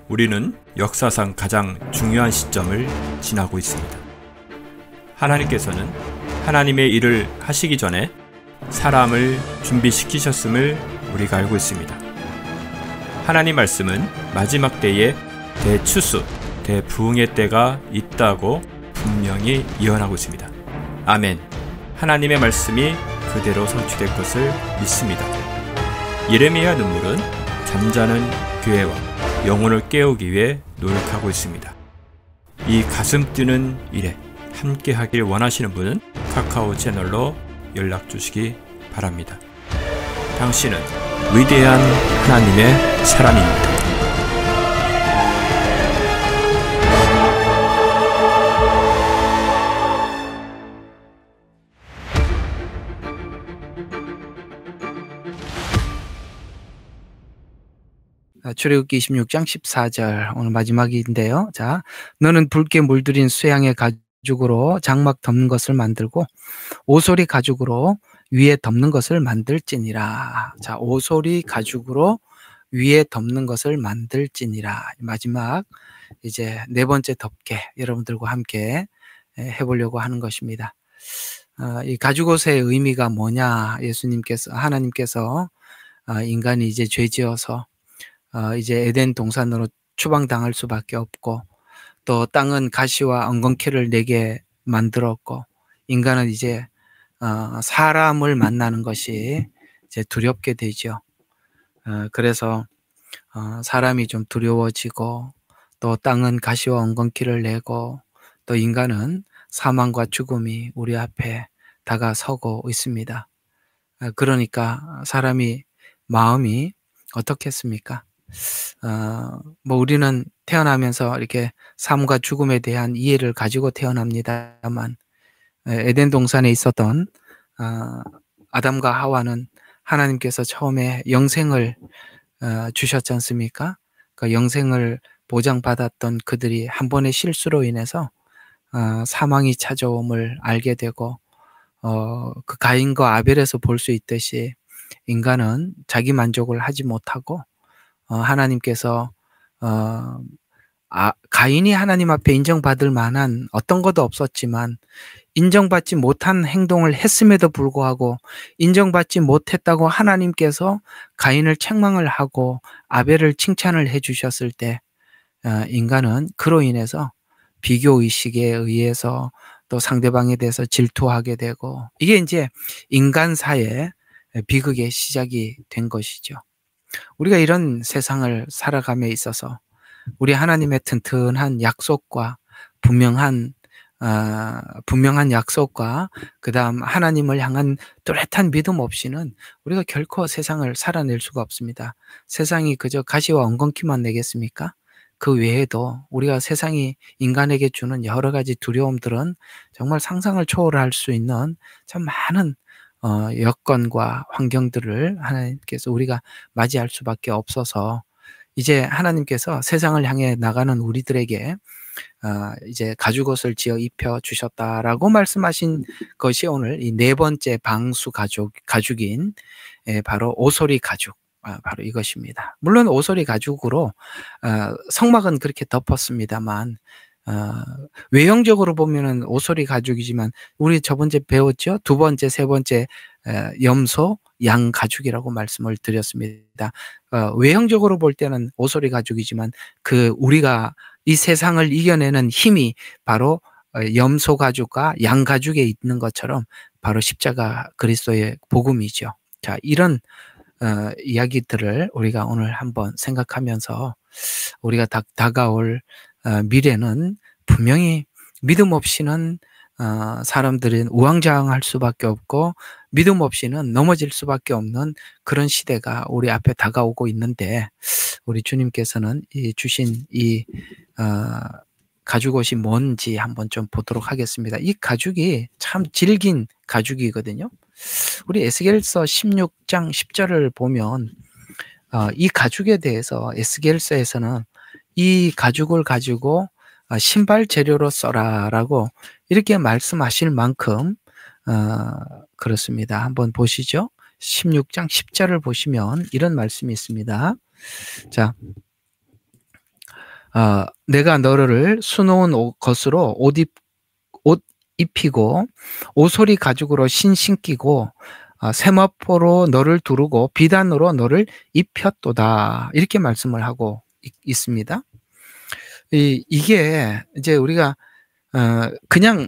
우리는 역사상 가장 중요한 시점을 지나고 있습니다. 하나님께서는 하나님의 일을 하시기 전에 사람을 준비시키셨음을 우리가 알고 있습니다. 하나님 말씀은 마지막 때에 대추수, 대부흥의 때가 있다고 분명히 예언하고 있습니다. 아멘. 하나님의 말씀이 그대로 성취될 것을 믿습니다. 예레미야 눈물은 잠자는 교회와 영혼을 깨우기 위해 노력하고 있습니다. 이 가슴 뛰는 일에 함께 하길 원하시는 분은 카카오 채널로 연락 주시기 바랍니다. 당신은 위대한 하나님의 사람입니다. 출애굽기 26장 14절 오늘 마지막인데요. 자, 너는 붉게 물들인 수양의 가죽으로 장막 덮는 것을 만들고 오소리 가죽으로 위에 덮는 것을 만들지니라. 자, 오소리 가죽으로 위에 덮는 것을 만들지니라. 마지막 이제 네 번째 덮개 여러분들과 함께 해보려고 하는 것입니다. 이 가죽옷의 의미가 뭐냐? 하나님께서 인간이 이제 죄지어서 이제 에덴 동산으로 추방당할 수밖에 없고 또 땅은 가시와 엉겅퀴를 내게 만들었고 인간은 이제 사람을 만나는 것이 이제 두렵게 되죠. 그래서 사람이 좀 두려워지고 또 땅은 가시와 엉겅퀴를 내고 또 인간은 사망과 죽음이 우리 앞에 다가서고 있습니다. 그러니까 사람이 마음이 어떻겠습니까? 뭐 우리는 태어나면서 이렇게 삶과 죽음에 대한 이해를 가지고 태어납니다만 에덴 동산에 있었던 아담과 하와는 하나님께서 처음에 영생을 주셨지 않습니까? 그 영생을 보장받았던 그들이 한 번의 실수로 인해서 사망이 찾아옴을 알게 되고 그 가인과 아벨에서 볼 수 있듯이 인간은 자기 만족을 하지 못하고 하나님께서 가인이 하나님 앞에 인정받을 만한 어떤 것도 없었지만 인정받지 못한 행동을 했음에도 불구하고 인정받지 못했다고 하나님께서 가인을 책망을 하고 아벨을 칭찬을 해주셨을 때 인간은 그로 인해서 비교의식에 의해서 또 상대방에 대해서 질투하게 되고 이게 이제 인간사의 비극의 시작이 된 것이죠. 우리가 이런 세상을 살아감에 있어서 우리 하나님의 튼튼한 약속과 분명한 약속과 그다음 하나님을 향한 뚜렷한 믿음 없이는 우리가 결코 세상을 살아낼 수가 없습니다. 세상이 그저 가시와 엉겅퀴만 내겠습니까? 그 외에도 우리가 세상이 인간에게 주는 여러 가지 두려움들은 정말 상상을 초월할 수 있는 참 많은 여건과 환경들을 하나님께서 우리가 맞이할 수밖에 없어서 이제 하나님께서 세상을 향해 나가는 우리들에게 이제 가죽옷을 지어 입혀 주셨다라고 말씀하신 것이 오늘 이 네 번째 방수 가죽인 바로 오소리 가죽. 바로 이것입니다. 물론 오소리 가죽으로 성막은 그렇게 덮었습니다만 외형적으로 보면은 오소리 가죽이지만 우리 저번주에 배웠죠. 두 번째, 세 번째 염소, 양 가죽이라고 말씀을 드렸습니다. 외형적으로 볼 때는 오소리 가죽이지만 우리가 이 세상을 이겨내는 힘이 바로 염소 가죽과 양 가죽에 있는 것처럼 바로 십자가 그리스도의 복음이죠. 자, 이런 이야기들을 우리가 오늘 한번 생각하면서 우리가 다가올 미래는 분명히 믿음 없이는 사람들은 우왕좌왕할 수밖에 없고 믿음 없이는 넘어질 수밖에 없는 그런 시대가 우리 앞에 다가오고 있는데 우리 주님께서는 주신 이 가죽옷이 뭔지 한번 좀 보도록 하겠습니다. 이 가죽이 참 질긴 가죽이거든요. 우리 에스겔서 16장 10절을 보면 이 가죽에 대해서 에스겔서에서는 이 가죽을 가지고 신발 재료로 써라라고 이렇게 말씀하실 만큼 그렇습니다. 한번 보시죠. 16장 10절을 보시면 이런 말씀이 있습니다. 자, 내가 너를 수놓은 것으로 옷 입히고 오소리 가죽으로 신기고 세마포로 너를 두르고 비단으로 너를 입혔도다. 이렇게 말씀을 하고 있습니다. 이게 이제 우리가 그냥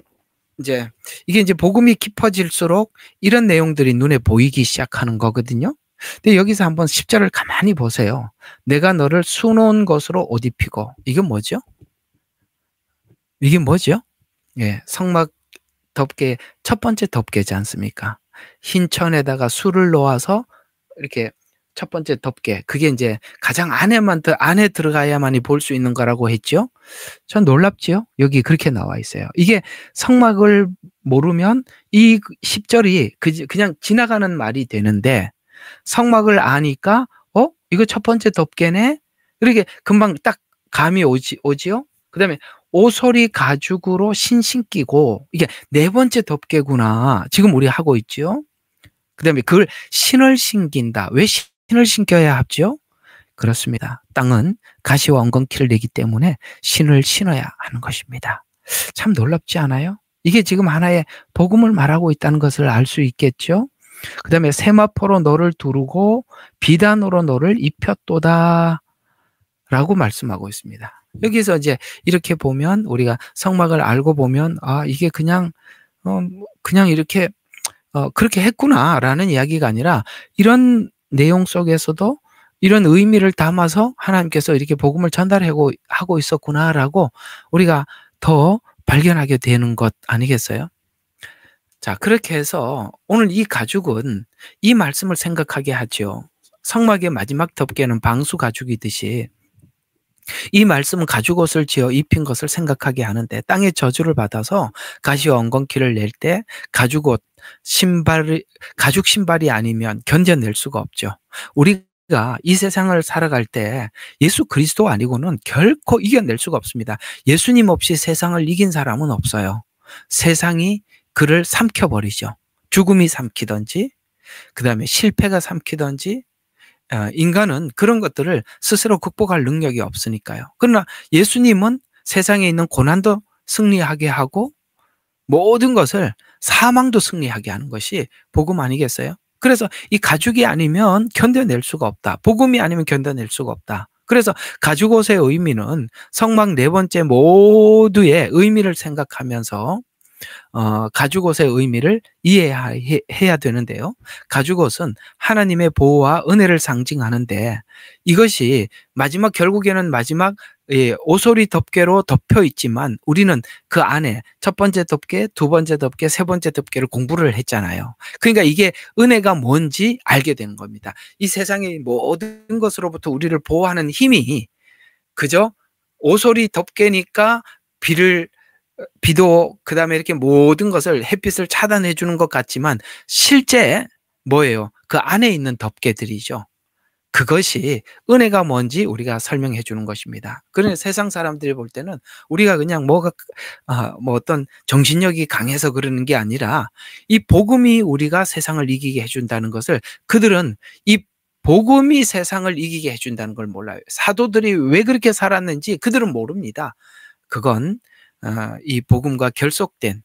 이게 이제 복음이 깊어질수록 이런 내용들이 눈에 보이기 시작하는 거거든요. 근데 여기서 한번 10절을 가만히 보세요. 내가 너를 수놓은 것으로 옷 입히고. 이게 뭐죠? 이게 뭐죠? 예, 성막 덮개, 첫 번째 덮개지 않습니까? 흰 천에다가 술을 놓아서 이렇게 첫 번째 덮개, 그게 이제 가장 안에 들어가야만이 볼 수 있는 거라고 했죠. 전 놀랍지요? 여기 그렇게 나와 있어요. 이게 성막을 모르면 이 10절이 그냥 지나가는 말이 되는데, 성막을 아니까 이거 첫 번째 덮개네? 이렇게 금방 딱 감이 오지요? 그 다음에 오소리 가죽으로 신기고, 이게 네 번째 덮개구나. 지금 우리 하고 있죠? 그 다음에 그걸 신을 신긴다. 왜 신을 신겨야 하죠? 그렇습니다. 땅은 가시와 엉겅퀴를 내기 때문에 신을 신어야 하는 것입니다. 참 놀랍지 않아요? 이게 지금 하나의 복음을 말하고 있다는 것을 알 수 있겠죠? 그 다음에 세마포로 너를 두르고 비단으로 너를 입혔도다 라고 말씀하고 있습니다. 여기서 이제 이렇게 보면, 우리가 성막을 알고 보면 이게 그냥 이렇게 그렇게 했구나라는 이야기가 아니라, 이런 내용 속에서도 이런 의미를 담아서 하나님께서 이렇게 복음을 전달하고 있었구나라고 우리가 더 발견하게 되는 것 아니겠어요? 자, 그렇게 해서 오늘 이 가죽은 이 말씀을 생각하게 하죠. 성막의 마지막 덮개는 방수 가죽이듯이 이 말씀은 가죽옷을 지어 입힌 것을 생각하게 하는데, 땅의 저주를 받아서 가시와 엉겅퀴를 낼 때 가죽옷, 가죽 신발이 아니면 견뎌낼 수가 없죠. 우리가 이 세상을 살아갈 때 예수 그리스도 아니고는 결코 이겨낼 수가 없습니다. 예수님 없이 세상을 이긴 사람은 없어요. 세상이 그를 삼켜버리죠. 죽음이 삼키든지, 그 다음에 실패가 삼키든지, 인간은 그런 것들을 스스로 극복할 능력이 없으니까요. 그러나 예수님은 세상에 있는 고난도 승리하게 하고 모든 것을, 사망도 승리하게 하는 것이 복음 아니겠어요? 그래서 이 가죽이 아니면 견뎌낼 수가 없다. 복음이 아니면 견뎌낼 수가 없다. 그래서 가죽옷의 의미는 성막 네 번째 모두의 의미를 생각하면서 가죽옷의 의미를 이해해야 되는데요. 가죽옷은 하나님의 보호와 은혜를 상징하는데, 이것이 결국에는 마지막 오소리 덮개로 덮여 있지만, 우리는 그 안에 첫 번째 덮개, 두 번째 덮개, 세 번째 덮개를 공부를 했잖아요. 그러니까 이게 은혜가 뭔지 알게 되는 겁니다. 이 세상의 모든 것으로부터 우리를 보호하는 힘이 그저 오소리 덮개니까 비도 그 다음에 이렇게 모든 것을, 햇빛을 차단해 주는 것 같지만, 실제 뭐예요? 그 안에 있는 덮개들이죠. 그것이 은혜가 뭔지 우리가 설명해 주는 것입니다. 그러니 세상 사람들이 볼 때는 우리가 그냥 어떤 정신력이 강해서 그러는 게 아니라, 이 복음이 우리가 세상을 이기게 해준다는 것을, 그들은 이 복음이 세상을 이기게 해준다는 걸 몰라요. 사도들이 왜 그렇게 살았는지 그들은 모릅니다. 그건 이 복음과 결속된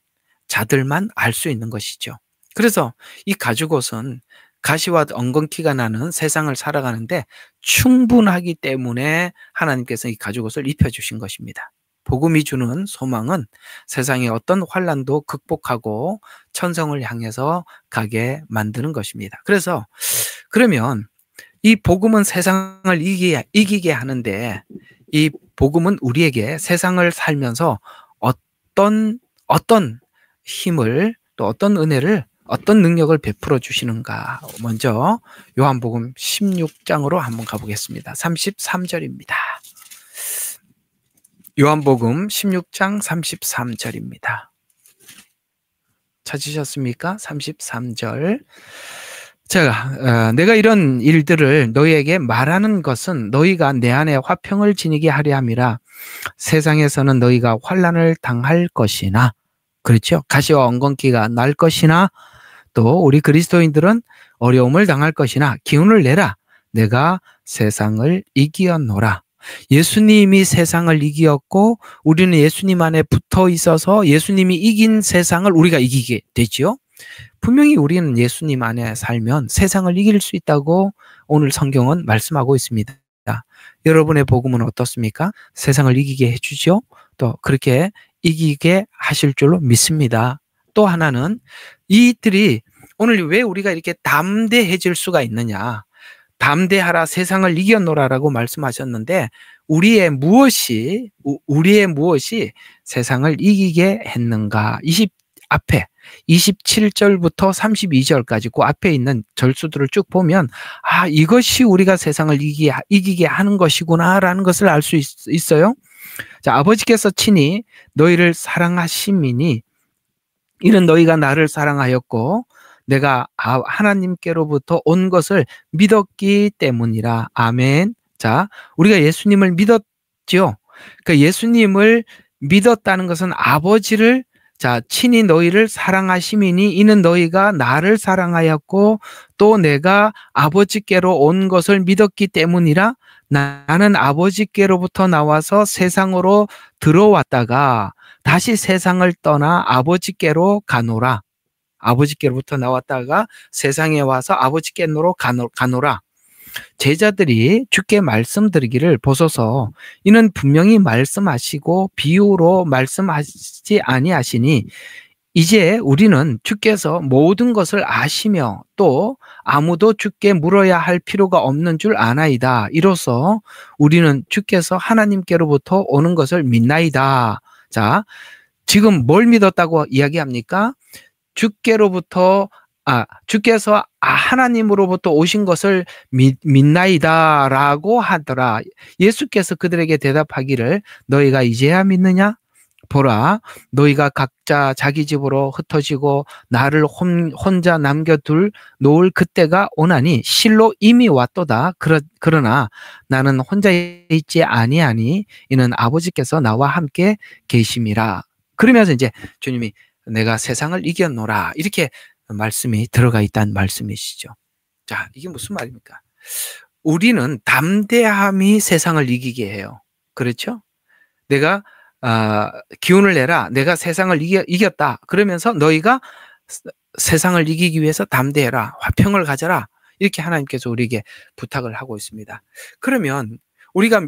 자들만 알 수 있는 것이죠. 그래서 이 가죽옷은 가시와 엉겅퀴가 나는 세상을 살아가는데 충분하기 때문에 하나님께서 이 가죽옷을 입혀주신 것입니다. 복음이 주는 소망은 세상의 어떤 환난도 극복하고 천성을 향해서 가게 만드는 것입니다. 그러면 이 복음은 세상을 이기게 하는데, 이 복음은 우리에게 세상을 살면서 어떤 힘을, 또 어떤 은혜를, 어떤 능력을 베풀어 주시는가. 먼저 요한복음 16장으로 한번 가보겠습니다. 33절입니다. 요한복음 16장 33절입니다. 찾으셨습니까? 33절. 내가 이런 일들을 너희에게 말하는 것은 너희가 내 안에 화평을 지니게 하려 함이라. 세상에서는 너희가 환난을 당할 것이나, 그렇죠? 가시와 엉겅퀴가 날 것이나, 또 우리 그리스도인들은 어려움을 당할 것이나 기운을 내라. 내가 세상을 이기었노라. 예수님이 세상을 이기었고 우리는 예수님 안에 붙어 있어서 예수님이 이긴 세상을 우리가 이기게 되지요. 분명히 우리는 예수님 안에 살면 세상을 이길 수 있다고 오늘 성경은 말씀하고 있습니다. 여러분의 복음은 어떻습니까? 세상을 이기게 해주죠. 또 그렇게 이기게 하실 줄로 믿습니다. 또 하나는 이들이 오늘 왜 우리가 이렇게 담대해질 수가 있느냐. 담대하라 세상을 이겨노라라고 말씀하셨는데 우리의 무엇이 세상을 이기게 했는가. 앞에 27절부터 32절까지 그 앞에 있는 절수들을 쭉 보면 이것이 우리가 세상을 이기게 하는 것이구나라는 것을 알 수 있어요. 자, 아버지께서 친히 너희를 사랑하심이니 이는 너희가 나를 사랑하였고 내가 하나님께로부터 온 것을 믿었기 때문이라. 아멘. 자, 우리가 예수님을 믿었죠. 그 예수님을 믿었다는 것은 아버지를 친히 너희를 사랑하심이니 이는 너희가 나를 사랑하였고 또 내가 아버지께로 온 것을 믿었기 때문이라. 나는 아버지께로부터 나와서 세상으로 들어왔다가 다시 세상을 떠나 아버지께로 가노라. 아버지께로부터 나왔다가 세상에 와서 아버지께로 가노라. 제자들이 주께 말씀드리기를 보소서 이는 분명히 말씀하시고 비유로 말씀하시지 아니하시니 이제 우리는 주께서 모든 것을 아시며 또 아무도 주께 물어야 할 필요가 없는 줄 아나이다. 이로써 우리는 주께서 하나님께로부터 오는 것을 믿나이다. 자, 지금 뭘 믿었다고 이야기합니까? 주께서 하나님으로부터 오신 것을 믿나이다라고 하더라. 예수께서 그들에게 대답하기를 너희가 이제야 믿느냐? 보라, 너희가 각자 자기 집으로 흩어지고 나를 혼자 남겨둘 놓을 그때가 오나니 실로 이미 왔도다. 그러나 나는 혼자 있지 아니하니 이는 아버지께서 나와 함께 계심이라. 그러면서 이제 주님이 내가 세상을 이겼노라 이렇게 말씀이 들어가 있다는 말씀이시죠. 자, 이게 무슨 말입니까? 우리는 담대함이 세상을 이기게 해요. 그렇죠? 내가 기운을 내라. 내가 세상을 이겼다. 그러면서 너희가 세상을 이기기 위해서 담대해라. 화평을 가져라. 이렇게 하나님께서 우리에게 부탁을 하고 있습니다. 그러면 우리가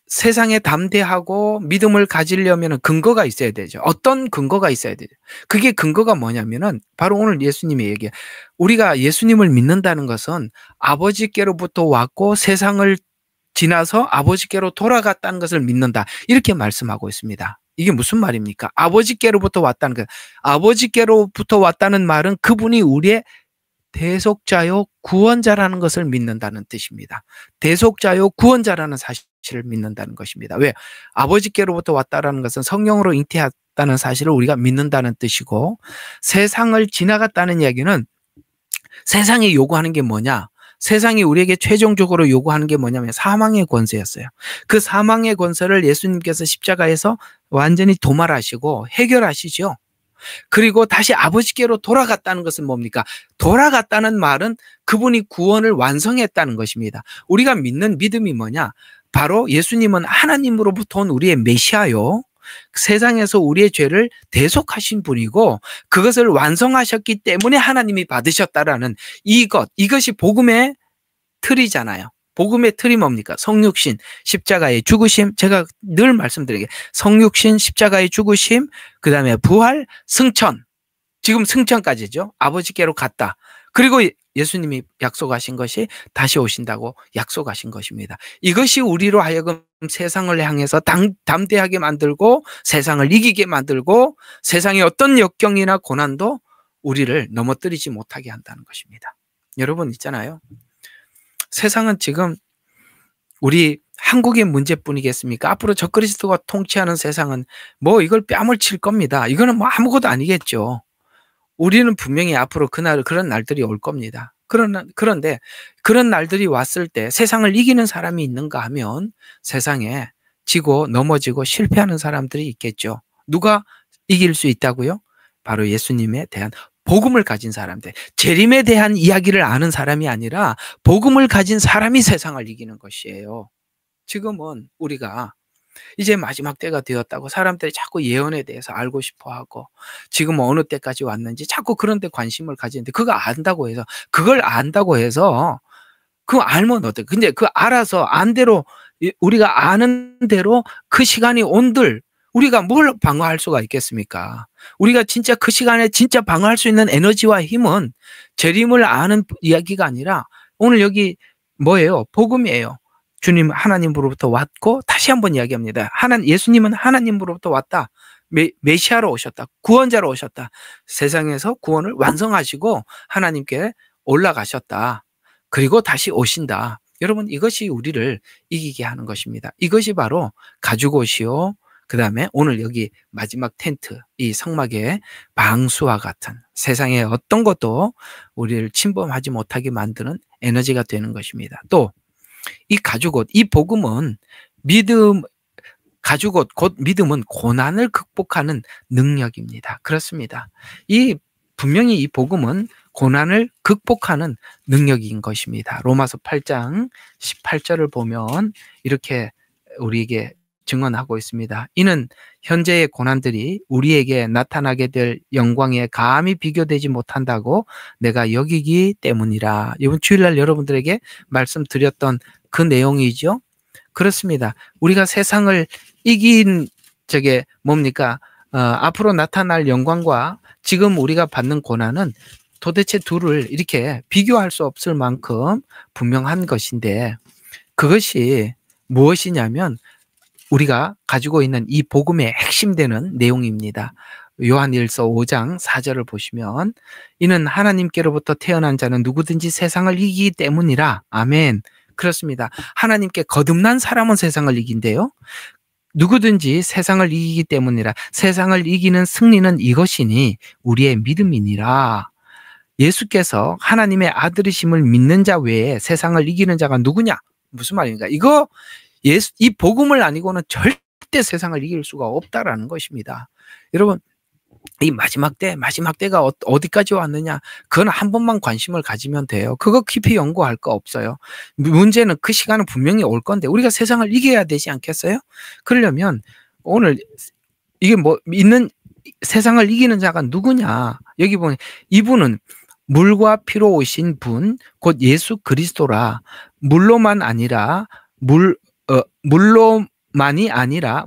세상에 담대하고 믿음을 가지려면 근거가 있어야 되죠. 어떤 근거가 있어야 되죠. 그게 근거가 뭐냐면은 바로 오늘 예수님의 얘기예요. 우리가 예수님을 믿는다는 것은 아버지께로부터 왔고 세상을 지나서 아버지께로 돌아갔다는 것을 믿는다. 이렇게 말씀하고 있습니다. 이게 무슨 말입니까? 아버지께로부터 왔다는 것. 아버지께로부터 왔다는 말은 그분이 우리의 대속자요 구원자라는 것을 믿는다는 뜻입니다. 대속자요 구원자라는 사실을 믿는다는 것입니다. 왜? 아버지께로부터 왔다라는 것은 성령으로 잉태했다는 사실을 우리가 믿는다는 뜻이고 세상을 지나갔다는 이야기는 세상이 요구하는 게 뭐냐? 세상이 우리에게 최종적으로 요구하는 게 뭐냐면 사망의 권세였어요. 그 사망의 권세를 예수님께서 십자가에서 완전히 도말하시고 해결하시죠. 그리고 다시 아버지께로 돌아갔다는 것은 뭡니까? 돌아갔다는 말은 그분이 구원을 완성했다는 것입니다. 우리가 믿는 믿음이 뭐냐? 바로 예수님은 하나님으로부터 온 우리의 메시아요. 세상에서 우리의 죄를 대속하신 분이고 그것을 완성하셨기 때문에 하나님이 받으셨다라는 이것이 복음의 틀이잖아요. 복음의 틀이 뭡니까? 성육신, 십자가의 죽으심, 제가 늘 말씀드리게 성육신, 십자가의 죽으심, 그 다음에 부활, 승천, 지금 승천까지죠. 아버지께로 갔다. 그리고 예수님이 약속하신 것이 다시 오신다고 약속하신 것입니다. 이것이 우리로 하여금 세상을 향해서 담대하게 만들고 세상을 이기게 만들고 세상의 어떤 역경이나 고난도 우리를 넘어뜨리지 못하게 한다는 것입니다. 여러분 있잖아요. 세상은 지금 우리 한국의 문제뿐이겠습니까? 앞으로 적그리스도가 통치하는 세상은 뭐 이걸 뺨을 칠 겁니다. 이거는 뭐 아무것도 아니겠죠. 우리는 분명히 앞으로 그런 날들이 올 겁니다. 그런데 그런 날들이 왔을 때 세상을 이기는 사람이 있는가 하면 세상에 지고 넘어지고 실패하는 사람들이 있겠죠. 누가 이길 수 있다고요? 바로 예수님에 대한 복음을 가진 사람들, 재림에 대한 이야기를 아는 사람이 아니라 복음을 가진 사람이 세상을 이기는 것이에요. 지금은 우리가 이제 마지막 때가 되었다고 사람들이 자꾸 예언에 대해서 알고 싶어 하고 지금 어느 때까지 왔는지 자꾸 그런 데 관심을 가지는데 그걸 안다고 해서 그거 알면 어때? 근데 그 알아서 안 대로 우리가 아는 대로 그 시간이 온들 우리가 뭘 방어할 수가 있겠습니까? 우리가 진짜 그 시간에 진짜 방어할 수 있는 에너지와 힘은 재림을 아는 이야기가 아니라 오늘 여기 뭐예요? 복음이에요. 주님 하나님으로부터 왔고 다시 한번 이야기합니다. 예수님은 하나님으로부터 왔다. 메시아로 오셨다. 구원자로 오셨다. 세상에서 구원을 완성하시고 하나님께 올라가셨다. 그리고 다시 오신다. 여러분 이것이 우리를 이기게 하는 것입니다. 이것이 바로 가죽옷이요. 그 다음에 오늘 여기 마지막 텐트, 이 성막의 방수와 같은 세상의 어떤 것도 우리를 침범하지 못하게 만드는 에너지가 되는 것입니다. 또 이 가죽옷, 이 복음은 가죽옷, 곧 믿음은 고난을 극복하는 능력입니다. 그렇습니다. 분명히 이 복음은 고난을 극복하는 능력인 것입니다. 로마서 8장 18절을 보면 이렇게 우리에게 증언하고 있습니다. 이는 현재의 고난들이 우리에게 나타나게 될 영광에 감히 비교되지 못한다고 내가 여기기 때문이라. 이번 주일날 여러분들에게 말씀드렸던 그 내용이죠. 그렇습니다. 우리가 세상을 이긴 저게 뭡니까? 앞으로 나타날 영광과 지금 우리가 받는 고난은 도대체 둘을 이렇게 비교할 수 없을 만큼 분명한 것인데 그것이 무엇이냐면 우리가 가지고 있는 이 복음의 핵심되는 내용입니다. 요한일서 5장 4절을 보시면 이는 하나님께로부터 태어난 자는 누구든지 세상을 이기기 때문이라. 아멘. 그렇습니다. 하나님께 거듭난 사람은 세상을 이긴대요. 누구든지 세상을 이기기 때문이라. 세상을 이기는 승리는 이것이니 우리의 믿음이니라. 예수께서 하나님의 아들이심을 믿는 자 외에 세상을 이기는 자가 누구냐? 무슨 말입니까? 이 복음을 아니고는 절대 세상을 이길 수가 없다라는 것입니다. 여러분, 이 마지막 때가 어디까지 왔느냐? 그건 한 번만 관심을 가지면 돼요. 그거 깊이 연구할 거 없어요. 문제는 그 시간은 분명히 올 건데 우리가 세상을 이겨야 되지 않겠어요? 그러려면 오늘 이게 세상을 이기는 자가 누구냐? 여기 보면 이분은 물과 피로 오신 분, 곧 예수 그리스도라. 물로만이 아니라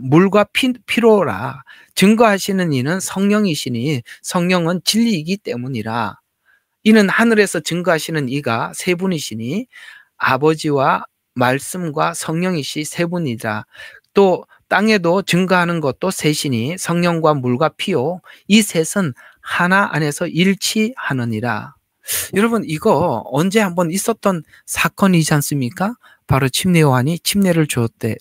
물과 피로라. 증거하시는 이는 성령이시니 성령은 진리이기 때문이라. 이는 하늘에서 증거하시는 이가 세 분이시니 아버지와 말씀과 성령이시 세 분이라. 또 땅에도 증거하는 것도 셋이니 성령과 물과 피요. 이 셋은 하나 안에서 일치하느니라. 여러분 이거 언제 한번 있었던 사건이지 않습니까? 바로 침례 요한이 침례를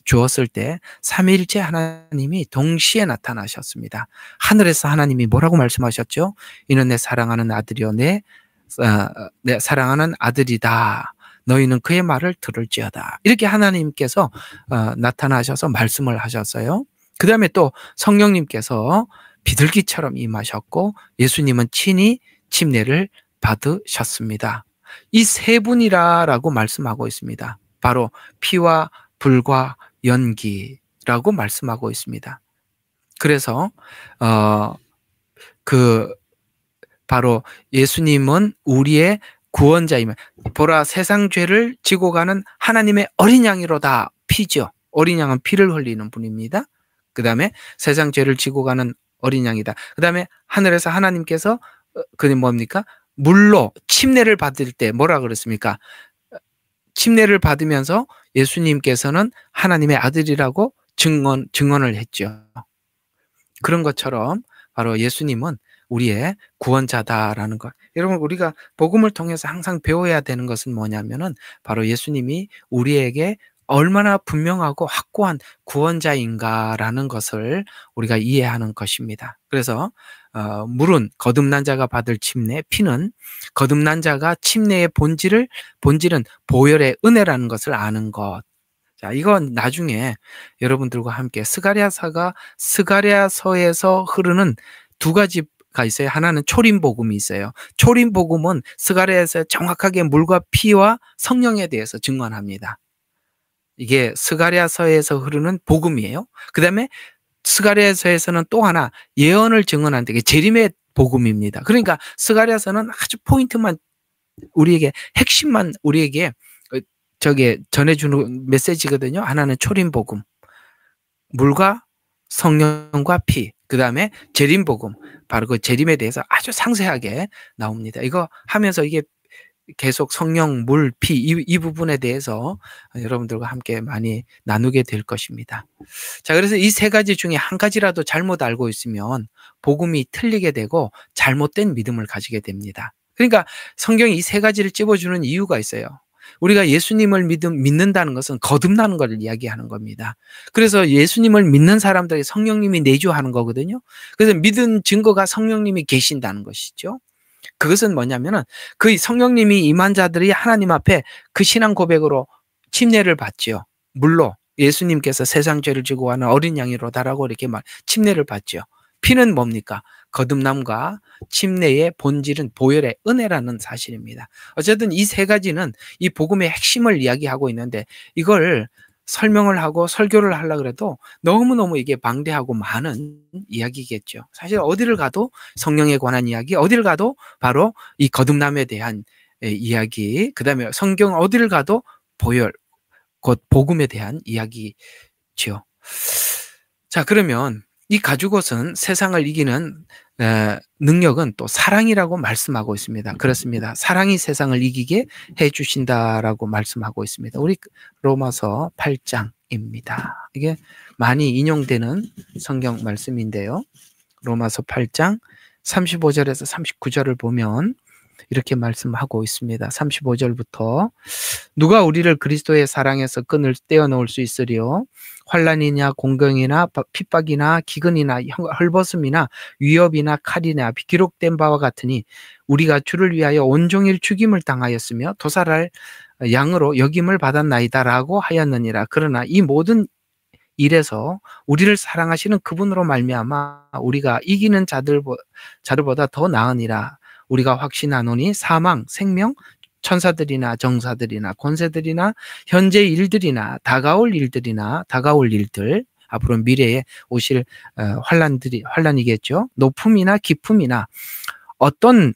주었을 때 삼위일체 하나님이 동시에 나타나셨습니다. 하늘에서 하나님이 뭐라고 말씀하셨죠? 이는 내 사랑하는 아들이요 내 사랑하는 아들이다. 너희는 그의 말을 들을지어다. 이렇게 하나님께서 나타나셔서 말씀을 하셨어요. 그 다음에 또 성령님께서 비둘기처럼 임하셨고 예수님은 친히 침례를 받으셨습니다. 이 세 분이라고 말씀하고 있습니다. 바로 피와 불과 연기라고 말씀하고 있습니다. 그래서 바로 예수님은 우리의 구원자이며 보라 세상 죄를 지고 가는 하나님의 어린 양이로다. 피죠. 어린 양은 피를 흘리는 분입니다. 그 다음에 세상 죄를 지고 가는 어린 양이다. 그 다음에 하늘에서 하나님께서 그게 뭡니까? 물로 침례를 받을 때 뭐라 그랬습니까? 침례를 받으면서 예수님께서는 하나님의 아들이라고 증언을 했죠. 그런 것처럼 바로 예수님은 우리의 구원자다라는 것. 여러분 우리가 복음을 통해서 항상 배워야 되는 것은 뭐냐면은 바로 예수님이 우리에게 얼마나 분명하고 확고한 구원자인가라는 것을 우리가 이해하는 것입니다. 그래서 물은 거듭난 자가 받을 침례, 피는 거듭난 자가 침례의 본질은 보혈의 은혜라는 것을 아는 것. 자, 이건 나중에 여러분들과 함께 스가랴서에서 흐르는 두 가지가 있어요. 하나는 초림복음이 있어요. 초림복음은 스가랴에서 정확하게 물과 피와 성령에 대해서 증언합니다. 이게 스가랴서에서 흐르는 복음이에요. 그다음에 스가랴서에서는 또 하나 예언을 증언한 게 재림의 복음입니다. 그러니까 스가랴서는 아주 포인트만 우리에게 핵심만 우리에게 전해주는 메시지거든요. 하나는 초림 복음, 물과 성령과 피, 그 다음에 재림 복음, 바로 그 재림에 대해서 아주 상세하게 나옵니다. 이거 하면서 이게 계속 성령, 물, 피 이 부분에 대해서 여러분들과 함께 많이 나누게 될 것입니다. 자, 그래서 이 세 가지 중에 한 가지라도 잘못 알고 있으면 복음이 틀리게 되고 잘못된 믿음을 가지게 됩니다. 그러니까 성경이 이 세 가지를 찝어주는 이유가 있어요. 우리가 예수님을 믿는다는 것은 거듭나는 것을 이야기하는 겁니다. 그래서 예수님을 믿는 사람들이 성령님이 내주하는 거거든요. 그래서 믿은 증거가 성령님이 계신다는 것이죠. 그것은 뭐냐면은 그 성령님이 임한 자들이 하나님 앞에 그 신앙 고백으로 침례를 받죠. 물로 예수님께서 세상 죄를 지고 가는 어린 양이로다라고 이렇게 침례를 받죠. 피는 뭡니까? 거듭남과 침례의 본질은 보혈의 은혜라는 사실입니다. 어쨌든 이 세 가지는 이 복음의 핵심을 이야기하고 있는데 이걸 설명을 하고 설교를 하려고 해도 너무너무 이게 방대하고 많은 이야기겠죠. 사실 어디를 가도 성령에 관한 이야기, 어디를 가도 바로 이 거듭남에 대한 이야기, 그 다음에 성경 어디를 가도 보혈, 곧 복음에 대한 이야기죠. 자, 그러면 이 가죽옷은 세상을 이기는 능력은 또 사랑이라고 말씀하고 있습니다. 그렇습니다. 사랑이 세상을 이기게 해주신다라고 말씀하고 있습니다. 우리 로마서 8장입니다. 이게 많이 인용되는 성경 말씀인데요. 로마서 8장 35절에서 39절을 보면 이렇게 말씀하고 있습니다. 35절부터 누가 우리를 그리스도의 사랑에서 끈을 떼어놓을 수 있으리요? 환난이냐 공경이나 핍박이나 기근이나 헐벗음이나 위협이나 칼이나 기록된 바와 같으니 우리가 주를 위하여 온종일 죽임을 당하였으며 도살할 양으로 여김을 받았나이다라고 하였느니라. 그러나 이 모든 일에서 우리를 사랑하시는 그분으로 말미암아 우리가 이기는 자들보다 더 나으니라. 우리가 확신하노니 사망, 생명, 천사들이나 정사들이나 권세들이나 현재 일들이나 다가올 일들, 앞으로 미래에 오실 환란이겠죠. 높음이나 깊음이나 어떤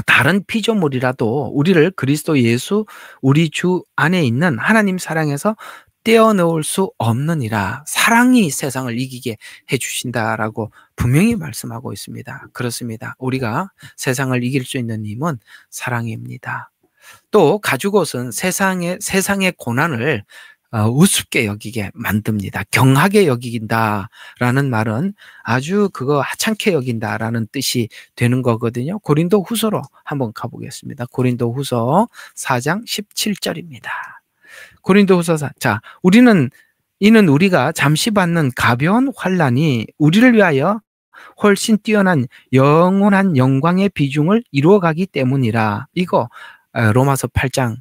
다른 피조물이라도 우리를 그리스도 예수 우리 주 안에 있는 하나님 사랑에서 떼어놓을 수 없느니라. 사랑이 세상을 이기게 해주신다라고 분명히 말씀하고 있습니다. 그렇습니다. 우리가 세상을 이길 수 있는 힘은 사랑입니다. 또 가죽옷은 세상의 고난을 우습게 여기게 만듭니다. 경하게 여긴다라는 말은 아주 그거 하찮게 여긴다라는 뜻이 되는 거거든요. 고린도 후서로 한번 가보겠습니다. 고린도 후서 4장 17절입니다. 고린도후서 4. 자, 이는 우리가 잠시 받는 가벼운 환난이 우리를 위하여 훨씬 뛰어난 영원한 영광의 비중을 이루어가기 때문이라. 이거 로마서 8장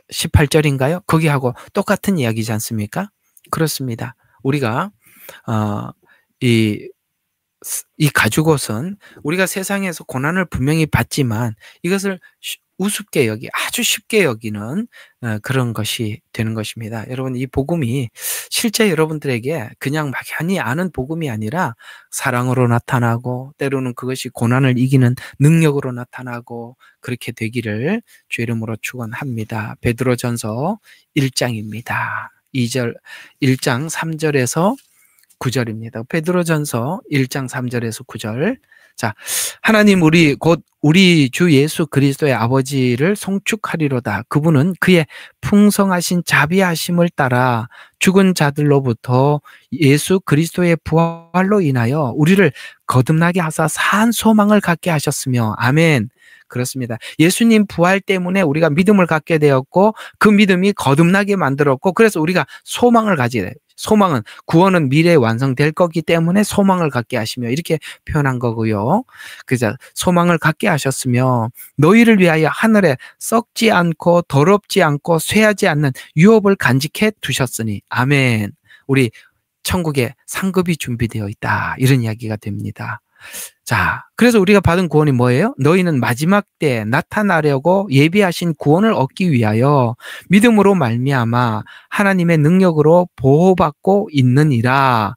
18절인가요? 거기하고 똑같은 이야기지 않습니까? 그렇습니다. 우리가 이 가죽옷은 우리가 세상에서 고난을 분명히 받지만 이것을 우습게 아주 쉽게 여기는 그런 것이 되는 것입니다. 여러분, 이 복음이 실제 여러분들에게 그냥 막연히 아는 복음이 아니라 사랑으로 나타나고 때로는 그것이 고난을 이기는 능력으로 나타나고 그렇게 되기를 주 이름으로 축원합니다. 베드로전서 1장입니다. 1장 3절에서 9절입니다. 베드로전서 1장 3절에서 9절. 자, 하나님 곧 우리 주 예수 그리스도의 아버지를 송축하리로다. 그분은 그의 풍성하신 자비하심을 따라 죽은 자들로부터 예수 그리스도의 부활로 인하여 우리를 거듭나게 하사 산 소망을 갖게 하셨으며, 아멘. 그렇습니다. 예수님 부활 때문에 우리가 믿음을 갖게 되었고 그 믿음이 거듭나게 만들었고 그래서 우리가 소망을 가지게 돼요. 소망은 구원은 미래에 완성될 거기 때문에 소망을 갖게 하시며 이렇게 표현한 거고요. 그래서 소망을 갖게 하셨으며 너희를 위하여 하늘에 썩지 않고 더럽지 않고 쇠하지 않는 유업을 간직해 두셨으니, 아멘. 우리 천국에 상급이 준비되어 있다. 이런 이야기가 됩니다. 자, 그래서 우리가 받은 구원이 뭐예요? 너희는 마지막 때 나타나려고 예비하신 구원을 얻기 위하여 믿음으로 말미암아 하나님의 능력으로 보호받고 있느니라.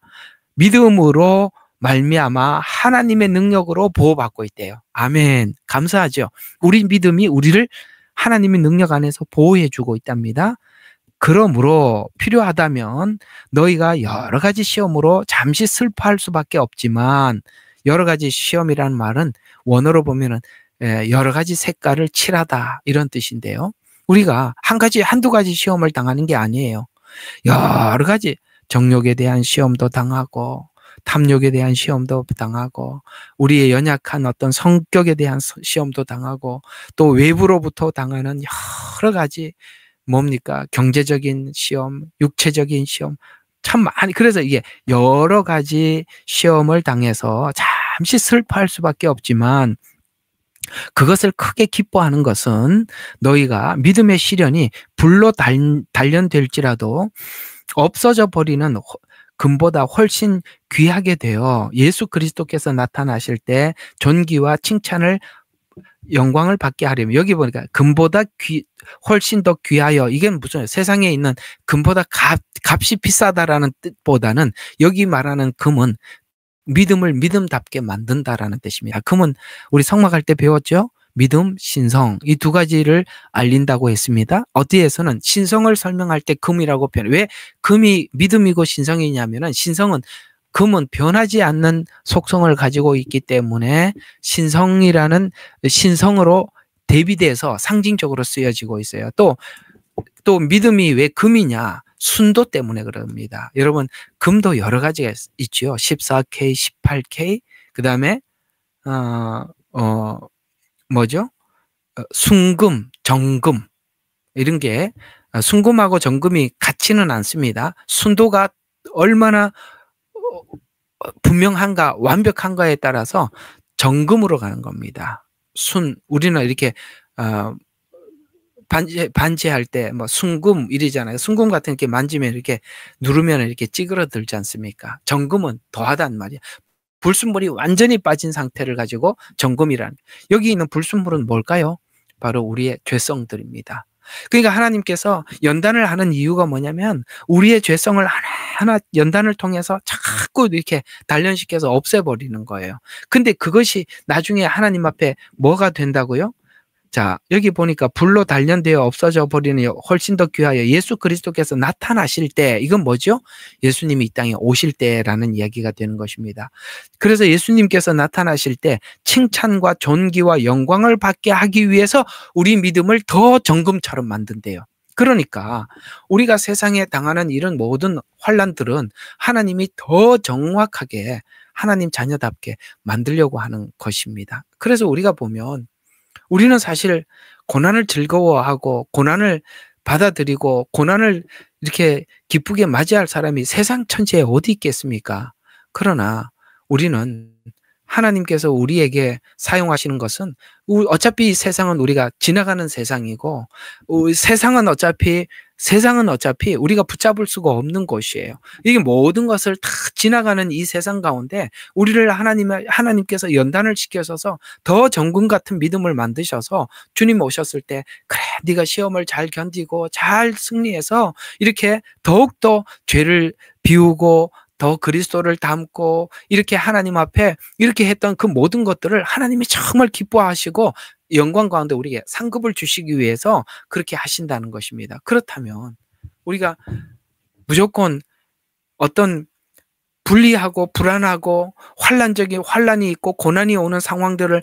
믿음으로 말미암아 하나님의 능력으로 보호받고 있대요. 아멘. 감사하죠. 우리 믿음이 우리를 하나님의 능력 안에서 보호해 주고 있답니다. 그러므로 필요하다면 너희가 여러 가지 시험으로 잠시 슬퍼할 수밖에 없지만, 여러 가지 시험이라는 말은 원어로 보면은 여러 가지 색깔을 칠하다 이런 뜻인데요. 우리가 한두 가지 시험을 당하는 게 아니에요. 여러 가지 정욕에 대한 시험도 당하고 탐욕에 대한 시험도 당하고 우리의 연약한 어떤 성격에 대한 시험도 당하고 또 외부로부터 당하는 여러 가지 뭡니까? 경제적인 시험, 육체적인 시험 참 많이. 그래서 이게 여러 가지 시험을 당해서 잠시 슬퍼할 수밖에 없지만 그것을 크게 기뻐하는 것은 너희가 믿음의 시련이 불로 단련될지라도 없어져 버리는 금보다 훨씬 귀하게 되어 예수 그리스도께서 나타나실 때 존귀와 칭찬을 영광을 받게 하려면, 여기 보니까 금보다 훨씬 더 귀하여, 이게 무슨 세상에 있는 금보다 값이 비싸다라는 뜻보다는 여기 말하는 금은 믿음을 믿음답게 만든다라는 뜻입니다. 금은 우리 성막할 때 배웠죠? 믿음, 신성 이 두 가지를 알린다고 했습니다. 어디에서는 신성을 설명할 때 금이라고 표현해요. 왜 금이 믿음이고 신성이냐면은 금은 변하지 않는 속성을 가지고 있기 때문에 신성이라는 신성으로 대비돼서 상징적으로 쓰여지고 있어요. 또 믿음이 왜 금이냐? 순도 때문에 그럽니다. 여러분, 금도 여러 가지가 있죠. 14K, 18K, 그 다음에 순금, 정금 이런 게, 순금하고 정금이 같지는 않습니다. 순도가 얼마나 분명한가, 완벽한가에 따라서 정금으로 가는 겁니다. 우리는 이렇게 반지할 때 뭐 순금 이러잖아요. 순금 같은 이렇게 만지면 이렇게 누르면 이렇게 찌그러들지 않습니까? 정금은 더하단 말이야. 불순물이 완전히 빠진 상태를 가지고 정금이라는. 여기 있는 불순물은 뭘까요? 바로 우리의 죄성들입니다. 그러니까 하나님께서 연단을 하는 이유가 뭐냐면 우리의 죄성을 하나하나 연단을 통해서 자꾸 이렇게 단련시켜서 없애버리는 거예요. 근데 그것이 나중에 하나님 앞에 뭐가 된다고요? 자, 여기 보니까 불로 단련되어 없어져 버리는 훨씬 더 귀하여 예수 그리스도께서 나타나실 때, 이건 뭐죠? 예수님이 이 땅에 오실 때라는 이야기가 되는 것입니다. 그래서 예수님께서 나타나실 때 칭찬과 존귀와 영광을 받게 하기 위해서 우리 믿음을 더 정금처럼 만든대요. 그러니까 우리가 세상에 당하는 이런 모든 환난들은 하나님이 더 정확하게 하나님 자녀답게 만들려고 하는 것입니다. 그래서 우리가 보면 우리는 사실 고난을 즐거워하고 고난을 받아들이고 고난을 이렇게 기쁘게 맞이할 사람이 세상 천지에 어디 있겠습니까? 그러나 우리는 하나님께서 우리에게 사용하시는 것은 어차피 이 세상은 우리가 지나가는 세상이고 세상은 어차피 우리가 붙잡을 수가 없는 곳이에요. 이게 모든 것을 다 지나가는 이 세상 가운데 우리를 하나님께서 연단을 시켜서 더 정금 같은 믿음을 만드셔서 주님 오셨을 때 그래 네가 시험을 잘 견디고 잘 승리해서 이렇게 더욱더 죄를 비우고 더 그리스도를 닮고 이렇게 하나님 앞에 이렇게 했던 그 모든 것들을 하나님이 정말 기뻐하시고 영광 가운데 우리에게 상급을 주시기 위해서 그렇게 하신다는 것입니다. 그렇다면 우리가 무조건 어떤 불리하고 불안하고 환란이 있고 고난이 오는 상황들을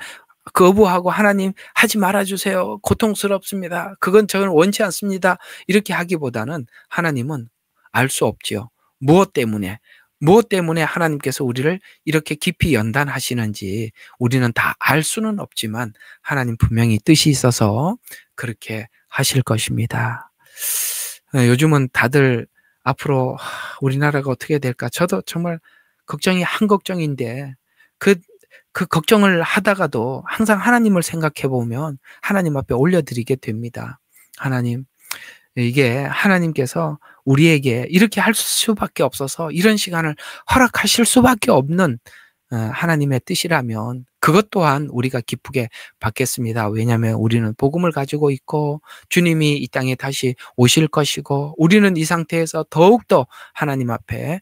거부하고 하나님 하지 말아주세요. 고통스럽습니다. 그건 저는 원치 않습니다. 이렇게 하기보다는 하나님은 알 수 없지요. 무엇 때문에 하나님께서 우리를 이렇게 깊이 연단하시는지 우리는 다 알 수는 없지만 하나님 분명히 뜻이 있어서 그렇게 하실 것입니다. 요즘은 다들 앞으로 우리나라가 어떻게 될까? 저도 정말 걱정인데 그 걱정을 하다가도 항상 하나님을 생각해 보면 하나님 앞에 올려드리게 됩니다. 하나님, 이게 하나님께서 우리에게 이렇게 할 수밖에 없어서 이런 시간을 허락하실 수밖에 없는 하나님의 뜻이라면 그것 또한 우리가 기쁘게 받겠습니다. 왜냐하면 우리는 복음을 가지고 있고 주님이 이 땅에 다시 오실 것이고 우리는 이 상태에서 더욱더 하나님 앞에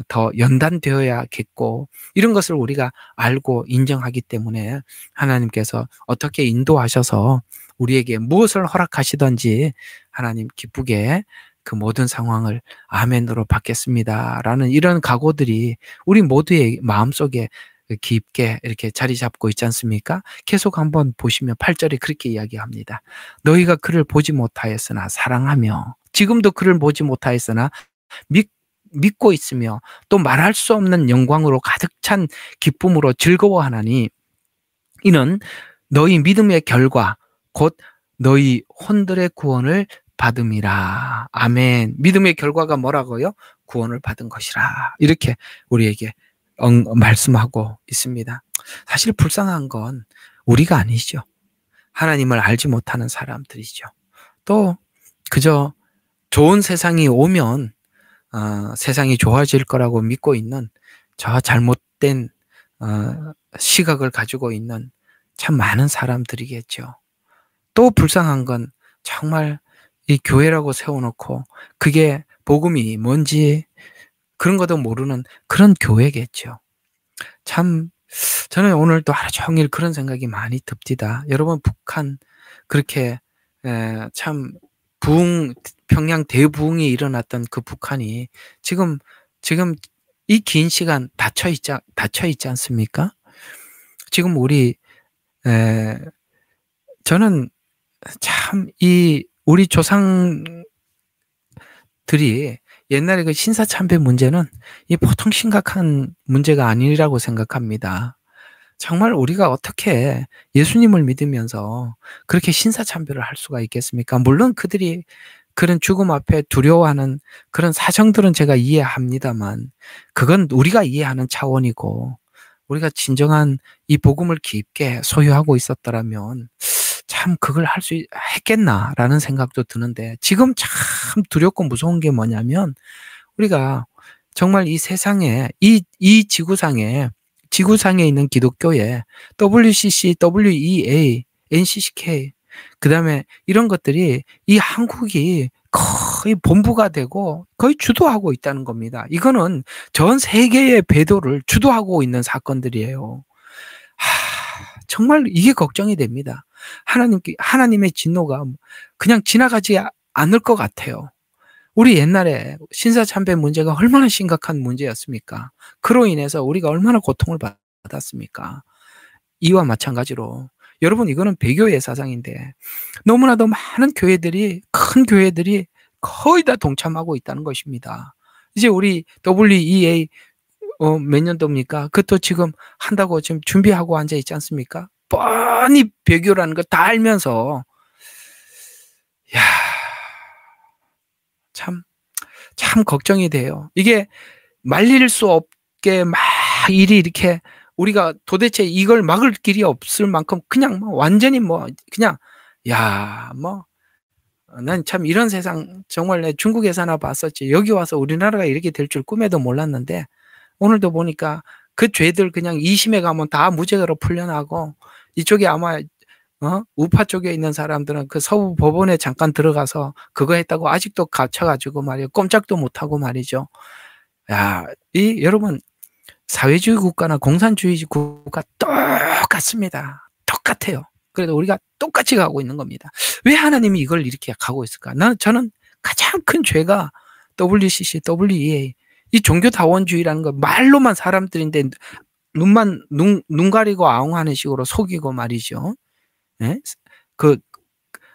더 연단되어야겠고 이런 것을 우리가 알고 인정하기 때문에 하나님께서 어떻게 인도하셔서 우리에게 무엇을 허락하시든지 하나님 기쁘게 그 모든 상황을 아멘으로 받겠습니다라는 이런 각오들이 우리 모두의 마음속에 깊게 이렇게 자리 잡고 있지 않습니까? 계속 한번 보시면 8절에 그렇게 이야기합니다. 너희가 그를 보지 못하였으나 사랑하며 지금도 그를 보지 못하였으나 믿고 있으며 또 말할 수 없는 영광으로 가득 찬 기쁨으로 즐거워하나니 이는 너희 믿음의 결과 곧 너희 혼들의 구원을 받음이라. 아멘. 믿음의 결과가 뭐라고요? 구원을 받은 것이라. 이렇게 우리에게 말씀하고 있습니다. 사실 불쌍한 건 우리가 아니죠. 하나님을 알지 못하는 사람들이죠. 또 그저 좋은 세상이 오면 세상이 좋아질 거라고 믿고 있는 저 잘못된 시각을 가지고 있는 참 많은 사람들이겠죠. 또 불쌍한 건 정말 이 교회라고 세워놓고 그게 복음이 뭔지 그런 것도 모르는 그런 교회겠죠. 참 저는 오늘 또 하루 종일 그런 생각이 많이 듭니다. 여러분 북한 그렇게 참 평양 대부흥이 일어났던 그 북한이 지금 이 긴 시간 닫혀 있지 않습니까? 지금 저는 참 우리 조상들이 옛날에 그 신사참배 문제는 이 보통 심각한 문제가 아니라고 생각합니다. 정말 우리가 어떻게 예수님을 믿으면서 그렇게 신사참배를 할 수가 있겠습니까? 물론 그들이 그런 죽음 앞에 두려워하는 그런 사정들은 제가 이해합니다만 그건 우리가 이해하는 차원이고 우리가 진정한 이 복음을 깊게 소유하고 있었더라면 참 그걸 할 수 했겠나라는 생각도 드는데 지금 참 두렵고 무서운 게 뭐냐면 우리가 정말 이 세상에 이 지구상에 있는 기독교에 WCC, WEA, NCCK 그다음에 이런 것들이 이 한국이 거의 본부가 되고 거의 주도하고 있다는 겁니다. 이거는 전 세계의 배도를 주도하고 있는 사건들이에요. 정말 이게 걱정이 됩니다. 하나님의 진노가 그냥 지나가지 않을 것 같아요. 우리 옛날에 신사참배 문제가 얼마나 심각한 문제였습니까? 그로 인해서 우리가 얼마나 고통을 받았습니까? 이와 마찬가지로 여러분 이거는 배교의 사상인데 너무나도 많은 큰 교회들이 거의 다 동참하고 있다는 것입니다. 이제 우리 WEA 몇 년도입니까? 그것도 지금 한다고 지금 준비하고 앉아 있지 않습니까? 뻔히 배교라는 걸 다 알면서 참 걱정이 돼요. 이게 말릴 수 없게 막 일이 이렇게 우리가 도대체 이걸 막을 길이 없을 만큼 그냥 완전히 그냥 난 참 이런 세상 정말 내 중국에서나 봤었지 여기 와서 우리나라가 이렇게 될 줄 꿈에도 몰랐는데 오늘도 보니까 그 죄들 그냥 2심에 가면 다 무죄로 풀려나고 이쪽에 아마 우파 쪽에 있는 사람들은 그 서부 법원에 잠깐 들어가서 그거 했다고 아직도 갇혀가지고 말이에요. 꼼짝도 못하고 말이죠. 여러분 사회주의 국가나 공산주의 국가 똑같습니다. 똑같아요. 그래도 우리가 똑같이 가고 있는 겁니다. 왜 하나님이 이걸 이렇게 가고 있을까? 저는 가장 큰 죄가 WCC, WEA 이 종교다원주의라는 거 말로만 사람들인데 눈 가리고 아웅하는 식으로 속이고 말이죠. 네? 그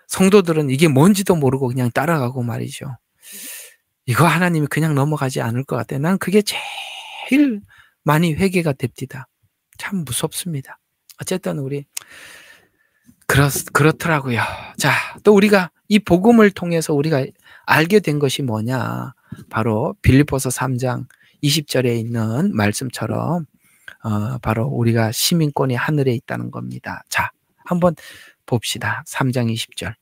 성도들은 이게 뭔지도 모르고 그냥 따라가고 말이죠. 이거 하나님이 그냥 넘어가지 않을 것 같아요. 난 그게 제일 많이 회개가 됩니다. 참 무섭습니다. 어쨌든 우리 그렇더라고요. 자, 또 우리가 이 복음을 통해서 우리가 알게 된 것이 뭐냐? 바로 빌립보서 3장 20절에 있는 말씀처럼 바로 우리가 시민권이 하늘에 있다는 겁니다. 자, 한번 봅시다. 3장 20절.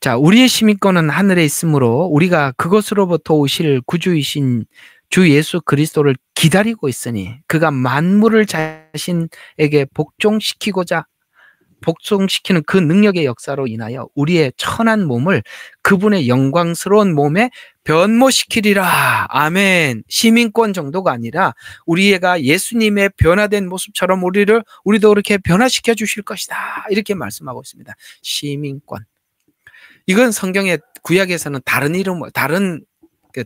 자, 우리의 시민권은 하늘에 있으므로 우리가 그것으로부터 오실 구주이신 주 예수 그리스도를 기다리고 있으니 그가 만물을 자신에게 복종시키는 그 능력의 역사로 인하여 우리의 천한 몸을 그분의 영광스러운 몸에 변모시키리라. 아멘. 시민권 정도가 아니라 우리가 예수님의 변화된 모습처럼 우리도 그렇게 변화시켜 주실 것이다. 이렇게 말씀하고 있습니다. 시민권. 이건 성경의 구약에서는 다른 이름,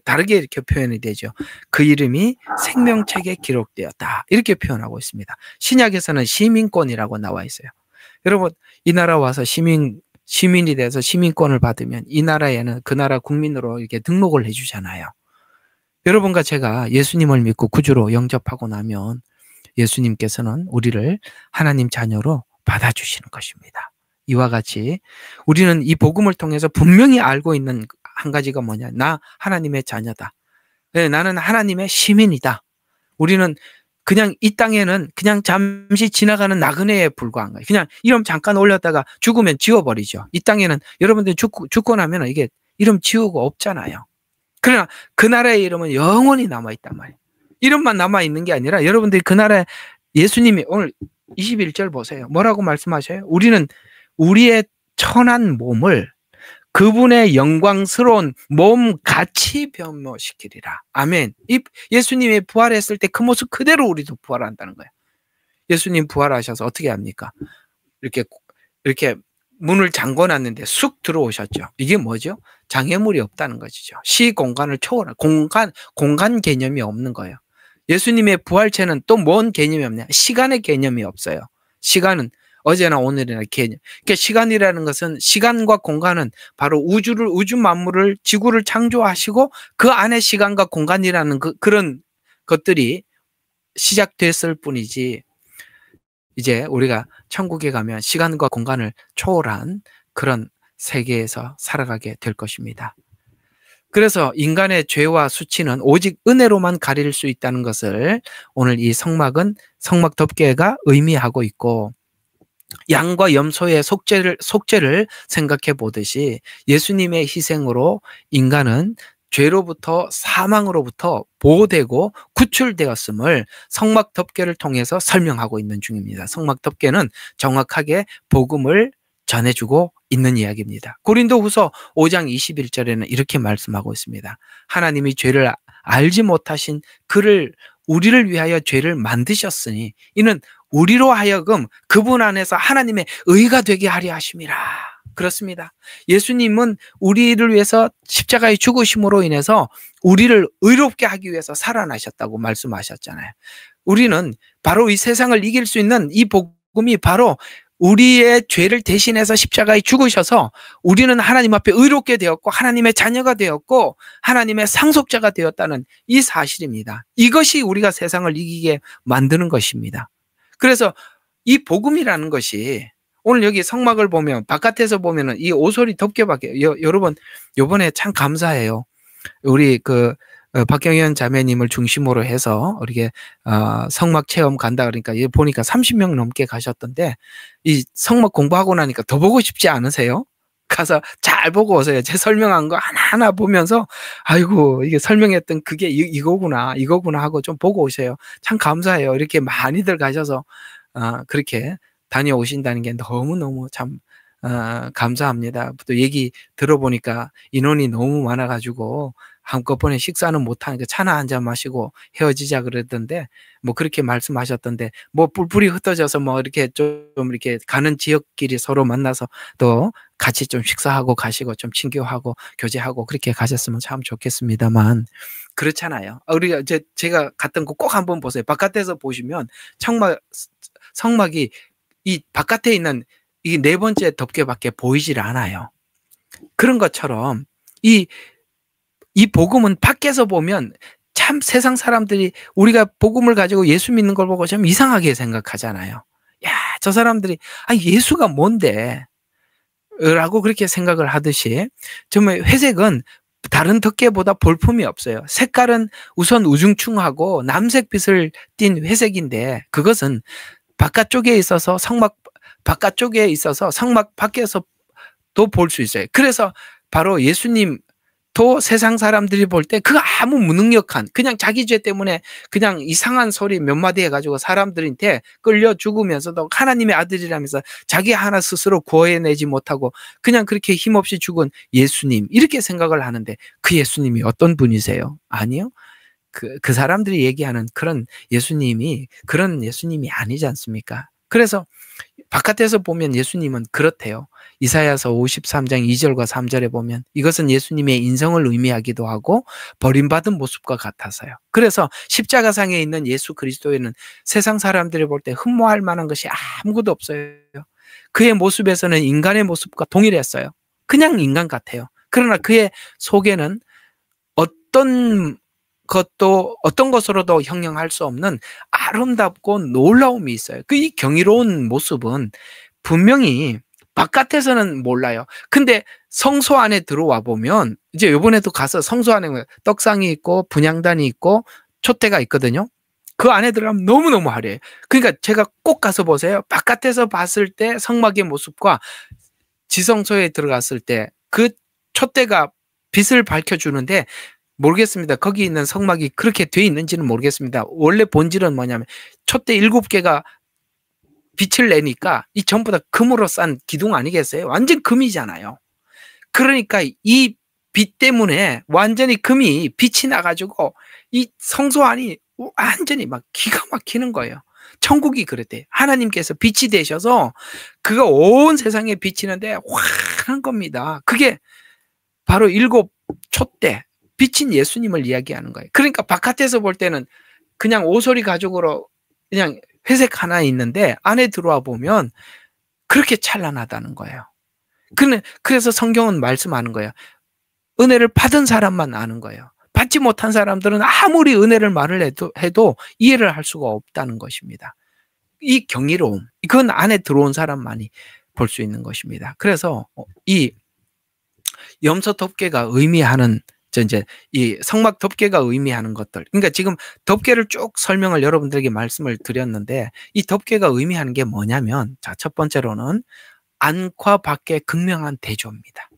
다르게 이렇게 표현이 되죠. 그 이름이 생명책에 기록되었다. 이렇게 표현하고 있습니다. 신약에서는 시민권이라고 나와 있어요. 여러분, 이 나라 와서 시민이 돼서 시민권을 받으면 이 나라에는 그 나라 국민으로 이렇게 등록을 해주잖아요. 여러분과 제가 예수님을 믿고 구주로 영접하고 나면 예수님께서는 우리를 하나님 자녀로 받아주시는 것입니다. 이와 같이 우리는 이 복음을 통해서 분명히 알고 있는 한 가지가 뭐냐? 나 하나님의 자녀다. 네, 나는 하나님의 시민이다. 우리는 그냥 이 땅에는 그냥 잠시 지나가는 나그네에 불과한 거예요. 그냥 이름 잠깐 올렸다가 죽으면 지워버리죠. 이 땅에는 여러분들이 죽고 나면 이게 이름 지우고 없잖아요. 그러나 그 나라의 이름은 영원히 남아있단 말이에요. 이름만 남아있는 게 아니라 여러분들이 그 나라에 예수님이 오늘 21절 보세요. 뭐라고 말씀하셔요? 우리는 우리의 천한 몸을 그분의 영광스러운 몸같이 변모시키리라. 아멘. 예수님이 부활했을 때 그 모습 그대로 우리도 부활한다는 거예요. 예수님 부활하셔서 어떻게 합니까? 이렇게 문을 잠궈놨는데 쑥 들어오셨죠. 이게 뭐죠? 장애물이 없다는 것이죠. 시공간을 초월한 공간 개념이 없는 거예요. 예수님의 부활체는 또 뭔 개념이 없냐? 시간의 개념이 없어요. 시간은 어제나 오늘이나 개념. 그러니까 시간이라는 것은 시간과 공간은 바로 우주 만물을 지구를 창조하시고 그 안에 시간과 공간이라는 그런 것들이 시작됐을 뿐이지 이제 우리가 천국에 가면 시간과 공간을 초월한 그런 세계에서 살아가게 될 것입니다. 그래서 인간의 죄와 수치는 오직 은혜로만 가릴 수 있다는 것을 오늘 이 성막 덮개가 의미하고 있고 양과 염소의 속죄를 생각해 보듯이 예수님의 희생으로 인간은 죄로부터 사망으로부터 보호되고 구출되었음을 성막 덮개를 통해서 설명하고 있는 중입니다. 성막 덮개는 정확하게 복음을 전해주고 있는 이야기입니다. 고린도후서 5장 21절에는 이렇게 말씀하고 있습니다. 하나님이 죄를 알지 못하신 우리를 위하여 죄를 만드셨으니 이는 우리로 하여금 그분 안에서 하나님의 의가 되게 하려 하심이라. 그렇습니다. 예수님은 우리를 위해서 십자가에 죽으심으로 인해서 우리를 의롭게 하기 위해서 살아나셨다고 말씀하셨잖아요. 우리는 바로 이 세상을 이길 수 있는 이 복음이 바로 우리의 죄를 대신해서 십자가에 죽으셔서 우리는 하나님 앞에 의롭게 되었고 하나님의 자녀가 되었고 하나님의 상속자가 되었다는 이 사실입니다. 이것이 우리가 세상을 이기게 만드는 것입니다. 그래서 이 복음이라는 것이 오늘 여기 성막을 보면 바깥에서 보면은 이 오소리 덮개밖에 여러분 이번에 참 감사해요. 우리 박경현 자매님을 중심으로 해서 이렇게 성막 체험 간다 그러니까 보니까 30명 넘게 가셨던데 이 성막 공부하고 나니까 더 보고 싶지 않으세요? 가서 잘 보고 오세요. 제 설명한 거 하나하나 보면서 아이고 이게 설명했던 그게 이거구나 하고 좀 보고 오세요. 참 감사해요. 이렇게 많이들 가셔서 그렇게 다녀오신다는 게 너무너무 참 감사합니다. 또 얘기 들어보니까 인원이 너무 많아가지고 한꺼번에 식사는 못하니까 차나 한잔 마시고 헤어지자 그러던데 뭐 그렇게 말씀하셨던데 뭐 뿔뿔이 흩어져서 뭐 이렇게 좀 이렇게 가는 지역끼리 서로 만나서 또 같이 좀 식사하고 가시고 좀 친교하고 교제하고 그렇게 가셨으면 참 좋겠습니다만 그렇잖아요. 우리가 제가 갔던 거 꼭 한번 보세요. 바깥에서 보시면 성막이 이 바깥에 있는 이 네 번째 덮개밖에 보이질 않아요. 그런 것처럼 이 복음은 밖에서 보면 참 세상 사람들이 우리가 복음을 가지고 예수 믿는 걸 보고 참 이상하게 생각하잖아요. 야, 저 사람들이 예수가 뭔데? 라고 그렇게 생각을 하듯이 정말 회색은 다른 덮개보다 볼품이 없어요. 색깔은 우선 우중충하고 남색빛을 띤 회색인데 그것은 바깥쪽에 있어서 성막 밖에서도 볼 수 있어요. 그래서 바로 예수님 또 세상 사람들이 볼 때 그 아무 무능력한 그냥 자기 죄 때문에 그냥 이상한 소리 몇 마디 해가지고 사람들한테 끌려 죽으면서도 하나님의 아들이라면서 자기 하나 스스로 구해내지 못하고 그냥 그렇게 힘없이 죽은 예수님 이렇게 생각을 하는데 그 예수님이 어떤 분이세요? 아니요. 그 사람들이 얘기하는 그런 예수님이 아니지 않습니까? 그래서 바깥에서 보면 예수님은 그렇대요. 이사야서 53장 2절과 3절에 보면 이것은 예수님의 인성을 의미하기도 하고 버림받은 모습과 같아서요. 그래서 십자가상에 있는 예수 그리스도에는 세상 사람들이 볼 때 흠모할 만한 것이 아무것도 없어요. 그의 모습에서는 인간의 모습과 동일했어요. 그냥 인간 같아요. 그러나 그의 속에는 어떤 것으로도 형용할 수 없는 아름답고 놀라움이 있어요. 이 경이로운 모습은 분명히 바깥에서는 몰라요. 근데 성소 안에 들어와 보면 이제 이번에도 가서 성소 안에 떡상이 있고 분향단이 있고 촛대가 있거든요. 그 안에 들어가면 너무너무 화려해요. 그러니까 제가 꼭 가서 보세요. 바깥에서 봤을 때 성막의 모습과 지성소에 들어갔을 때 그 촛대가 빛을 밝혀주는데 모르겠습니다. 거기 있는 성막이 그렇게 돼 있는지는 모르겠습니다. 원래 본질은 뭐냐면 촛대 7개가 빛을 내니까 이 전부 다 금으로 싼 기둥 아니겠어요? 완전 금이잖아요. 그러니까 이 빛 때문에 완전히 금이 빛이 나가지고 이 성소 안이 완전히 막 기가 막히는 거예요. 천국이 그랬대요. 하나님께서 빛이 되셔서 그가 온 세상에 비치는데 환한 겁니다. 그게 바로 7 촛대 빛인 예수님을 이야기하는 거예요. 그러니까 바깥에서 볼 때는 그냥 오소리 가죽으로 그냥 회색 하나 있는데 안에 들어와 보면 그렇게 찬란하다는 거예요. 그래서 성경은 말씀하는 거예요. 은혜를 받은 사람만 아는 거예요. 받지 못한 사람들은 아무리 은혜를 말을 해도 이해를 할 수가 없다는 것입니다. 이 경이로움, 그건 안에 들어온 사람만이 볼 수 있는 것입니다. 그래서 이 염소 덮개가 의미하는 이제 이 성막 덮개가 의미하는 것들. 그러니까 지금 덮개를 쭉 설명을 여러분들에게 말씀을 드렸는데 이 덮개가 의미하는 게 뭐냐면 자, 첫 번째로는 안과 밖의 극명한 대조입니다.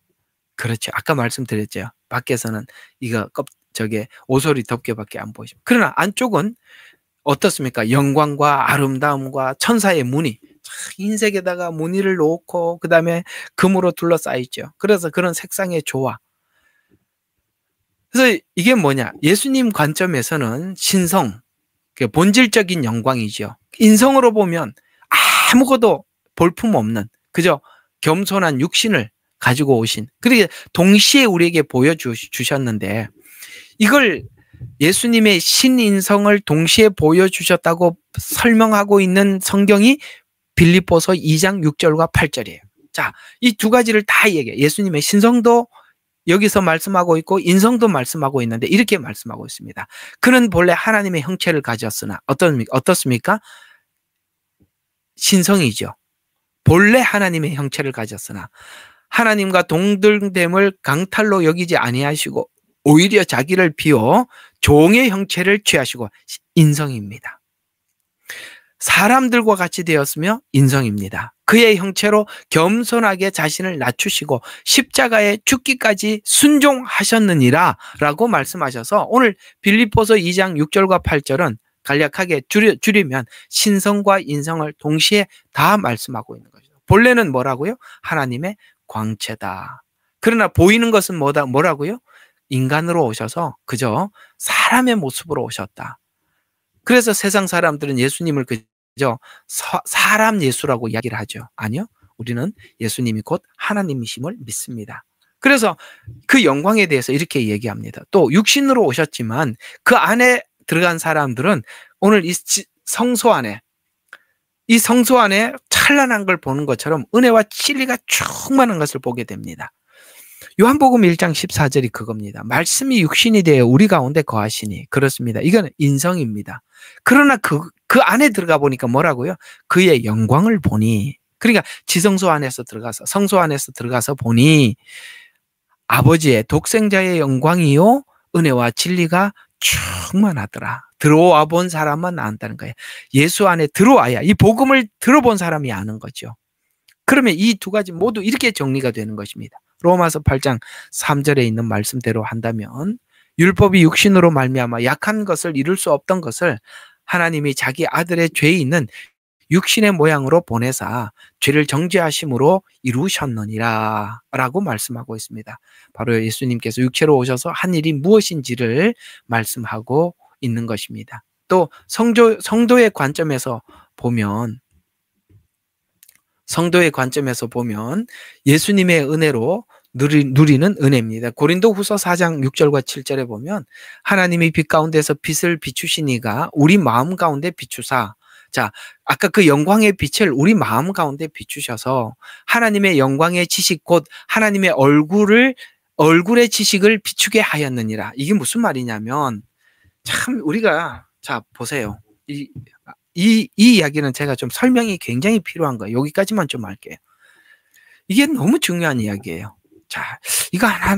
그렇죠. 아까 말씀드렸죠. 밖에서는 이거 저게 오소리 덮개밖에 안 보이죠. 그러나 안쪽은 어떻습니까? 영광과 아름다움과 천사의 무늬. 흰색에다가 무늬를 놓고 그다음에 금으로 둘러싸여 있죠. 그래서 그런 색상의 조화. 그래서 이게 뭐냐? 예수님 관점에서는 신성, 본질적인 영광이죠. 인성으로 보면 아무것도 볼품 없는 그저 겸손한 육신을 가지고 오신. 그렇게 동시에 우리에게 보여주셨는데 이걸 예수님의 신인성을 동시에 보여주셨다고 설명하고 있는 성경이 빌립보서 2장 6절과 8절이에요. 자, 이 두 가지를 다 얘기해요. 예수님의 신성도 여기서 말씀하고 있고 인성도 말씀하고 있는데 이렇게 말씀하고 있습니다. 그는 본래 하나님의 형체를 가졌으나 어떻습니까? 신성이죠. 본래 하나님의 형체를 가졌으나 하나님과 동등됨을 강탈로 여기지 아니하시고 오히려 자기를 비워 종의 형체를 취하시고 인성입니다. 사람들과 같이 되었으며 인성입니다. 그의 형체로 겸손하게 자신을 낮추시고 십자가에 죽기까지 순종하셨느니라 라고 말씀하셔서 오늘 빌립보서 2장 6절과 8절은 간략하게 줄이면 신성과 인성을 동시에 다 말씀하고 있는 거죠. 본래는 뭐라고요? 하나님의 광채다. 그러나 보이는 것은 뭐라고요? 인간으로 오셔서 그저 사람의 모습으로 오셨다. 그래서 세상 사람들은 예수님을 그저 사람 예수라고 이야기를 하죠. 아니요. 우리는 예수님이 곧 하나님이심을 믿습니다. 그래서 그 영광에 대해서 이렇게 얘기합니다. 또 육신으로 오셨지만 그 안에 들어간 사람들은 오늘 이 성소 안에 찬란한 걸 보는 것처럼 은혜와 진리가 충만한 것을 보게 됩니다. 요한복음 1장 14절이 그겁니다. 말씀이 육신이 되어 우리 가운데 거하시니. 그렇습니다. 이건 인성입니다. 그러나 그 안에 들어가 보니까 뭐라고요? 그의 영광을 보니. 그러니까 지성소 안에서 들어가서 성소 안에서 들어가서 보니 아버지의 독생자의 영광이요 은혜와 진리가 충만하더라. 들어와 본 사람만 안다는 거예요. 예수 안에 들어와야 이 복음을 들어본 사람이 아는 거죠. 그러면 이 두 가지 모두 이렇게 정리가 되는 것입니다. 로마서 8장 3절에 있는 말씀대로 한다면 율법이 육신으로 말미암아 약한 것을 이룰 수 없던 것을 하나님이 자기 아들의 죄 있는 육신의 모양으로 보내사 죄를 정죄하심으로 이루셨느니라 라고 말씀하고 있습니다. 바로 예수님께서 육체로 오셔서 한 일이 무엇인지를 말씀하고 있는 것입니다. 또 성도의 관점에서 보면 예수님의 은혜로 누리는 은혜입니다. 고린도후서 4장 6절과 7절에 보면 하나님이 빛 가운데서 빛을 비추시니가 우리 마음 가운데 비추사, 자, 아까 그 영광의 빛을 우리 마음 가운데 비추셔서 하나님의 영광의 지식 곧 하나님의 얼굴의 지식을 비추게 하였느니라. 이게 무슨 말이냐면 참 우리가 자 보세요. 이 이야기는 제가 좀 설명이 굉장히 필요한 거예요. 여기까지만 좀 할게요. 이게 너무 중요한 이야기예요. 자, 이거 하나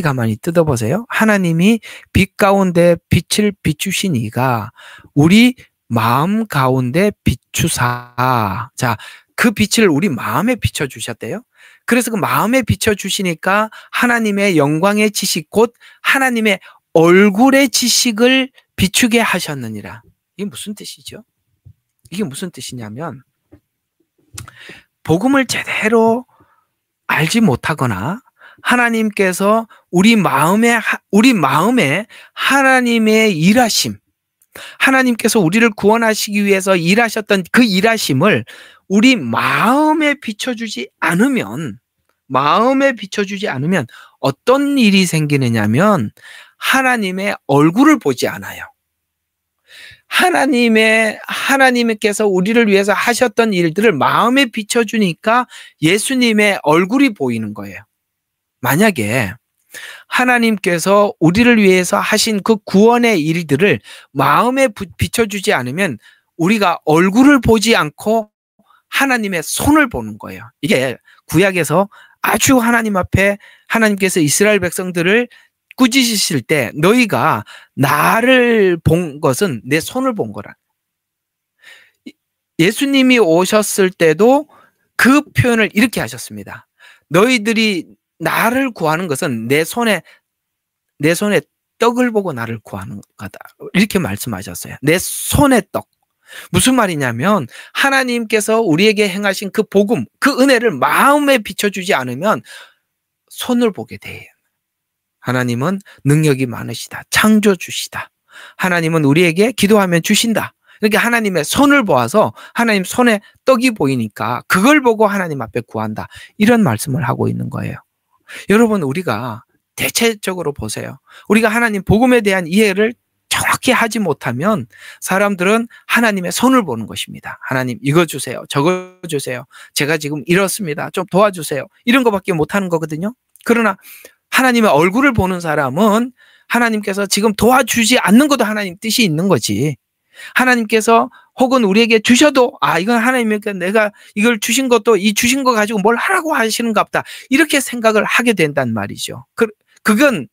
가만히 뜯어보세요. 하나님이 빛 가운데 빛을 비추시니가 우리 마음 가운데 비추사. 자, 그 빛을 우리 마음에 비춰주셨대요. 그래서 그 마음에 비춰주시니까 하나님의 영광의 지식 곧 하나님의 얼굴의 지식을 비추게 하셨느니라. 이게 무슨 뜻이죠? 이게 무슨 뜻이냐면 복음을 제대로 알지 못하거나 하나님께서 우리 마음에 하나님의 일하심, 하나님께서 우리를 구원하시기 위해서 일하셨던 그 일하심을 우리 마음에 비춰주지 않으면 어떤 일이 생기느냐면 하나님의 얼굴을 보지 않아요. 하나님께서 우리를 위해서 하셨던 일들을 마음에 비춰주니까 예수님의 얼굴이 보이는 거예요. 만약에 하나님께서 우리를 위해서 하신 그 구원의 일들을 마음에 비춰주지 않으면 우리가 얼굴을 보지 않고 하나님의 손을 보는 거예요. 이게 구약에서 아주 하나님 앞에 하나님께서 이스라엘 백성들을 꾸짖으실 때 너희가 나를 본 것은 내 손을 본 거라. 예수님이 오셨을 때도 그 표현을 이렇게 하셨습니다. 너희들이 나를 구하는 것은 내 손에 떡을 보고 나를 구하는 거다. 이렇게 말씀하셨어요. 내 손의 떡. 무슨 말이냐면 하나님께서 우리에게 행하신 그 복음, 그 은혜를 마음에 비춰주지 않으면 손을 보게 돼요. 하나님은 능력이 많으시다. 창조주시다. 하나님은 우리에게 기도하면 주신다. 이렇게 하나님의 손을 보아서 하나님 손에 떡이 보이니까 그걸 보고 하나님 앞에 구한다. 이런 말씀을 하고 있는 거예요. 여러분, 우리가 대체적으로 보세요. 우리가 하나님 복음에 대한 이해를 정확히 하지 못하면 사람들은 하나님의 손을 보는 것입니다. 하나님 이거 주세요. 저거 주세요. 제가 지금 이렇습니다. 좀 도와주세요. 이런 거밖에 못하는 거거든요. 그러나 하나님의 얼굴을 보는 사람은 하나님께서 지금 도와주지 않는 것도 하나님 뜻이 있는 거지. 하나님께서 혹은 우리에게 주셔도 이건 하나님께 내가 이걸 주신 것도 이 주신 거 가지고 뭘 하라고 하시는가 보다. 이렇게 생각을 하게 된단 말이죠. 그건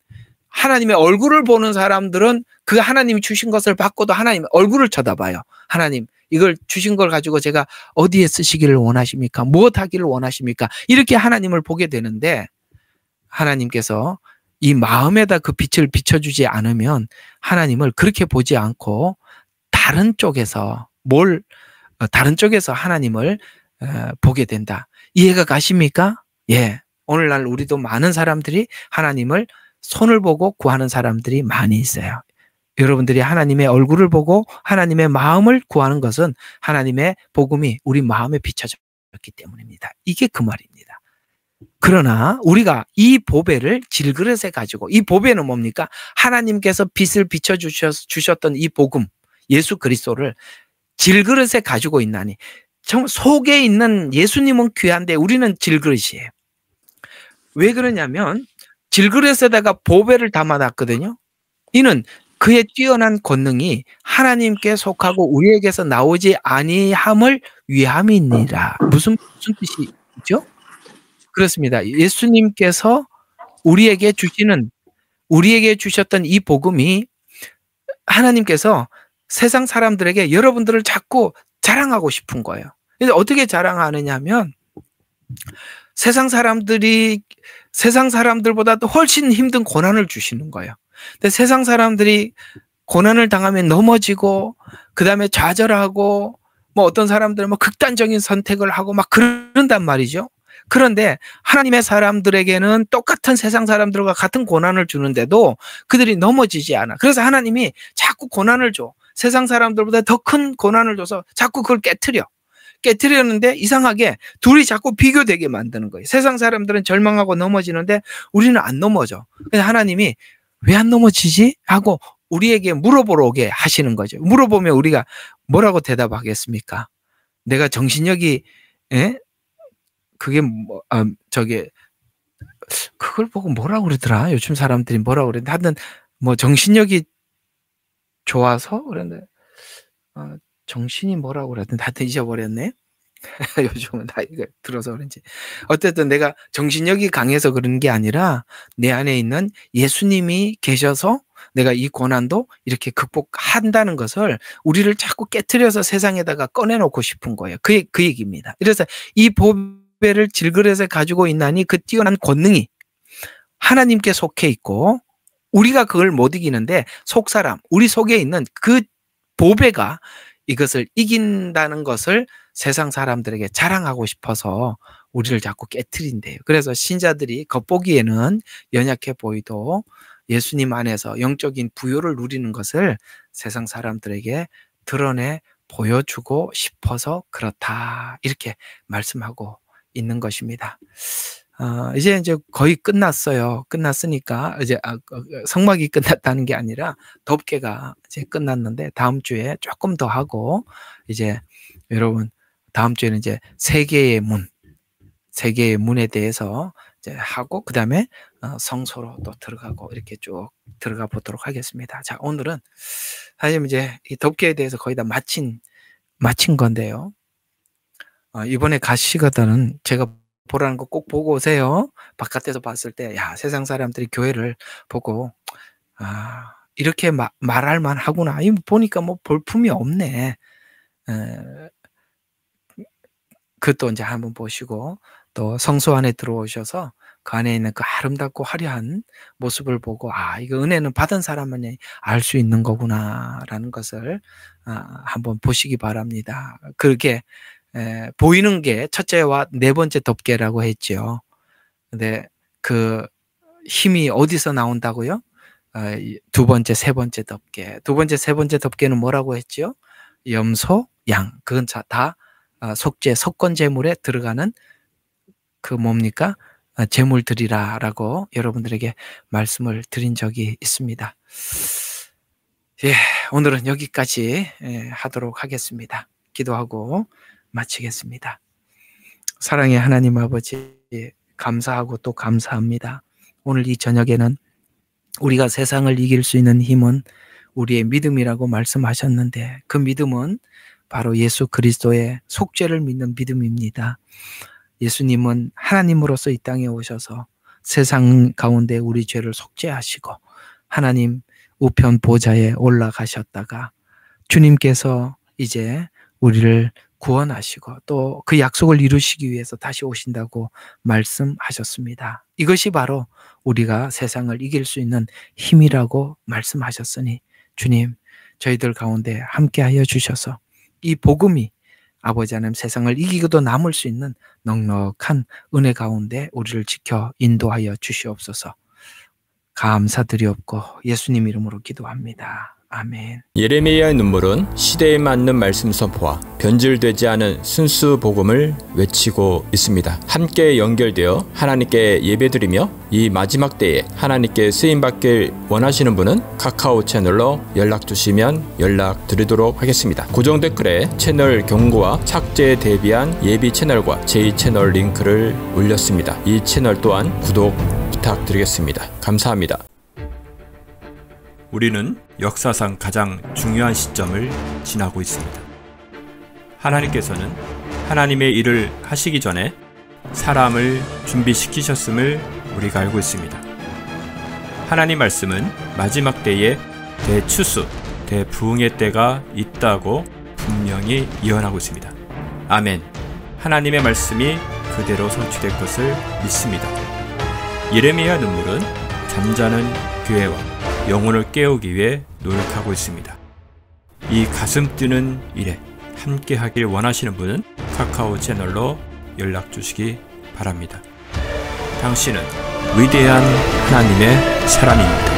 하나님의 얼굴을 보는 사람들은 그 하나님이 주신 것을 받고도 하나님의 얼굴을 쳐다봐요. 하나님 이걸 주신 걸 가지고 제가 어디에 쓰시기를 원하십니까? 무엇 하기를 원하십니까? 이렇게 하나님을 보게 되는데 하나님께서 이 마음에다 그 빛을 비춰주지 않으면 하나님을 그렇게 보지 않고 다른 쪽에서 하나님을 보게 된다. 이해가 가십니까? 예. 오늘날 우리도 많은 사람들이 하나님을 손을 보고 구하는 사람들이 많이 있어요. 여러분들이 하나님의 얼굴을 보고 하나님의 마음을 구하는 것은 하나님의 복음이 우리 마음에 비춰졌기 때문입니다. 이게 그 말입니다. 그러나 우리가 이 보배를 질그릇에 가지고, 이 보배는 뭡니까? 하나님께서 빛을 비춰주셨던 이 복음, 예수 그리스도를 질그릇에 가지고 있나니, 정말 속에 있는 예수님은 귀한데 우리는 질그릇이에요. 왜 그러냐면 질그릇에다가 보배를 담아놨거든요. 이는 그의 뛰어난 권능이 하나님께 속하고 우리에게서 나오지 아니함을 위함이니라. 무슨 뜻이죠? 그렇습니다. 예수님께서 우리에게 주셨던 이 복음이 하나님께서 세상 사람들에게 여러분들을 자꾸 자랑하고 싶은 거예요. 그래서 어떻게 자랑하느냐 하면 세상 사람들보다도 훨씬 힘든 고난을 주시는 거예요. 근데 세상 사람들이 고난을 당하면 넘어지고, 그 다음에 좌절하고, 뭐 어떤 사람들은 뭐 극단적인 선택을 하고 막 그런단 말이죠. 그런데 하나님의 사람들에게는 똑같은 세상 사람들과 같은 고난을 주는데도 그들이 넘어지지 않아. 그래서 하나님이 자꾸 고난을 줘. 세상 사람들보다 더 큰 고난을 줘서 자꾸 그걸 깨트렸는데 이상하게 둘이 자꾸 비교되게 만드는 거예요. 세상 사람들은 절망하고 넘어지는데 우리는 안 넘어져. 그래서 하나님이 왜 안 넘어지지? 하고 우리에게 물어보러 오게 하시는 거죠. 물어보면 우리가 뭐라고 대답하겠습니까? 내가 정신력이, 그게 그걸 보고 뭐라고 그러더라? 요즘 사람들이 뭐라고 그랬는데, 하여튼 뭐 정신력이 좋아서 그런데 정신이 뭐라고 그랬는데 하여튼 잊어버렸네. 요즘은 나이가 들어서 그런지. 어쨌든 내가 정신력이 강해서 그런 게 아니라 내 안에 있는 예수님이 계셔서 내가 이 고난도 이렇게 극복한다는 것을 우리를 자꾸 깨트려서 세상에다가 꺼내놓고 싶은 거예요. 그 얘기입니다. 그래서 이 보배를 질그릇에 가지고 있나니 그 뛰어난 권능이 하나님께 속해 있고 우리가 그걸 못 이기는데 속사람, 우리 속에 있는 그 보배가 이것을 이긴다는 것을 세상 사람들에게 자랑하고 싶어서 우리를 자꾸 깨트린대요. 그래서 신자들이 겉보기에는 연약해 보이도 예수님 안에서 영적인 부요를 누리는 것을 세상 사람들에게 드러내 보여주고 싶어서 그렇다. 이렇게 말씀하고 있는 것입니다. 이제 거의 끝났어요. 끝났으니까 이제 성막이 끝났다는 게 아니라 덮개가 이제 끝났는데 다음 주에 조금 더 하고 이제 여러분 다음 주에는 이제 세계의 문에 대해서 이제 하고 그 다음에 성소로 또 들어가고 이렇게 쭉 들어가 보도록 하겠습니다. 자, 오늘은 사실 이제 이 덮개에 대해서 거의 다 마친 건데요. 이번에 가시거든은 제가 보라는 거 꼭 보고 오세요. 바깥에서 봤을 때, 야, 세상 사람들이 교회를 보고, 이렇게 말할 만하구나. 이 보니까 뭐 볼품이 없네. 그것도 이제 한번 보시고, 또 성소 안에 들어오셔서 그 안에 있는 그 아름답고 화려한 모습을 보고, 이거 은혜는 받은 사람만이 알 수 있는 거구나라는 것을 한번 보시기 바랍니다. 그렇게 보이는 게 첫째와 네 번째 덮개라고 했죠. 근데 그 힘이 어디서 나온다고요? 두 번째, 세 번째 덮개. 두 번째, 세 번째 덮개는 뭐라고 했죠? 염소, 양. 그건 다 속죄, 석권제물에 들어가는 그 뭡니까? 제물들이라라고 여러분들에게 말씀을 드린 적이 있습니다. 예, 오늘은 여기까지 하도록 하겠습니다. 기도하고 마치겠습니다. 사랑의 하나님 아버지, 감사하고 또 감사합니다. 오늘 이 저녁에는 우리가 세상을 이길 수 있는 힘은 우리의 믿음이라고 말씀하셨는데 그 믿음은 바로 예수 그리스도의 속죄를 믿는 믿음입니다. 예수님은 하나님으로서 이 땅에 오셔서 세상 가운데 우리 죄를 속죄하시고 하나님 우편 보좌에 올라가셨다가 주님께서 이제 우리를 구원하시고 또 그 약속을 이루시기 위해서 다시 오신다고 말씀하셨습니다. 이것이 바로 우리가 세상을 이길 수 있는 힘이라고 말씀하셨으니 주님, 저희들 가운데 함께하여 주셔서 이 복음이 아버지 하나님 세상을 이기고도 남을 수 있는 넉넉한 은혜 가운데 우리를 지켜 인도하여 주시옵소서. 감사드리옵고 예수님 이름으로 기도합니다. 아멘. 예레미야의 눈물은 시대에 맞는 말씀 선포와 변질되지 않은 순수 복음을 외치고 있습니다. 함께 연결되어 하나님께 예배드리며 이 마지막 때에 하나님께 쓰임받길 원하시는 분은 카카오 채널로 연락 주시면 연락드리도록 하겠습니다. 고정 댓글에 채널 경고와 착제에 대비한 예비 채널과 제2채널 링크를 올렸습니다. 이 채널 또한 구독 부탁드리겠습니다. 감사합니다. 우리는 역사상 가장 중요한 시점을 지나고 있습니다. 하나님께서는 하나님의 일을 하시기 전에 사람을 준비시키셨음을 우리가 알고 있습니다. 하나님 말씀은 마지막 때에 대추수, 대부흥의 때가 있다고 분명히 예언하고 있습니다. 아멘. 하나님의 말씀이 그대로 성취될 것을 믿습니다. 예레미야 눈물은 잠자는 교회와 영혼을 깨우기 위해 노력하고 있습니다. 이 가슴 뛰는 일에 함께 하길 원하시는 분은 카카오 채널로 연락 주시기 바랍니다. 당신은 위대한 하나님의 사람입니다.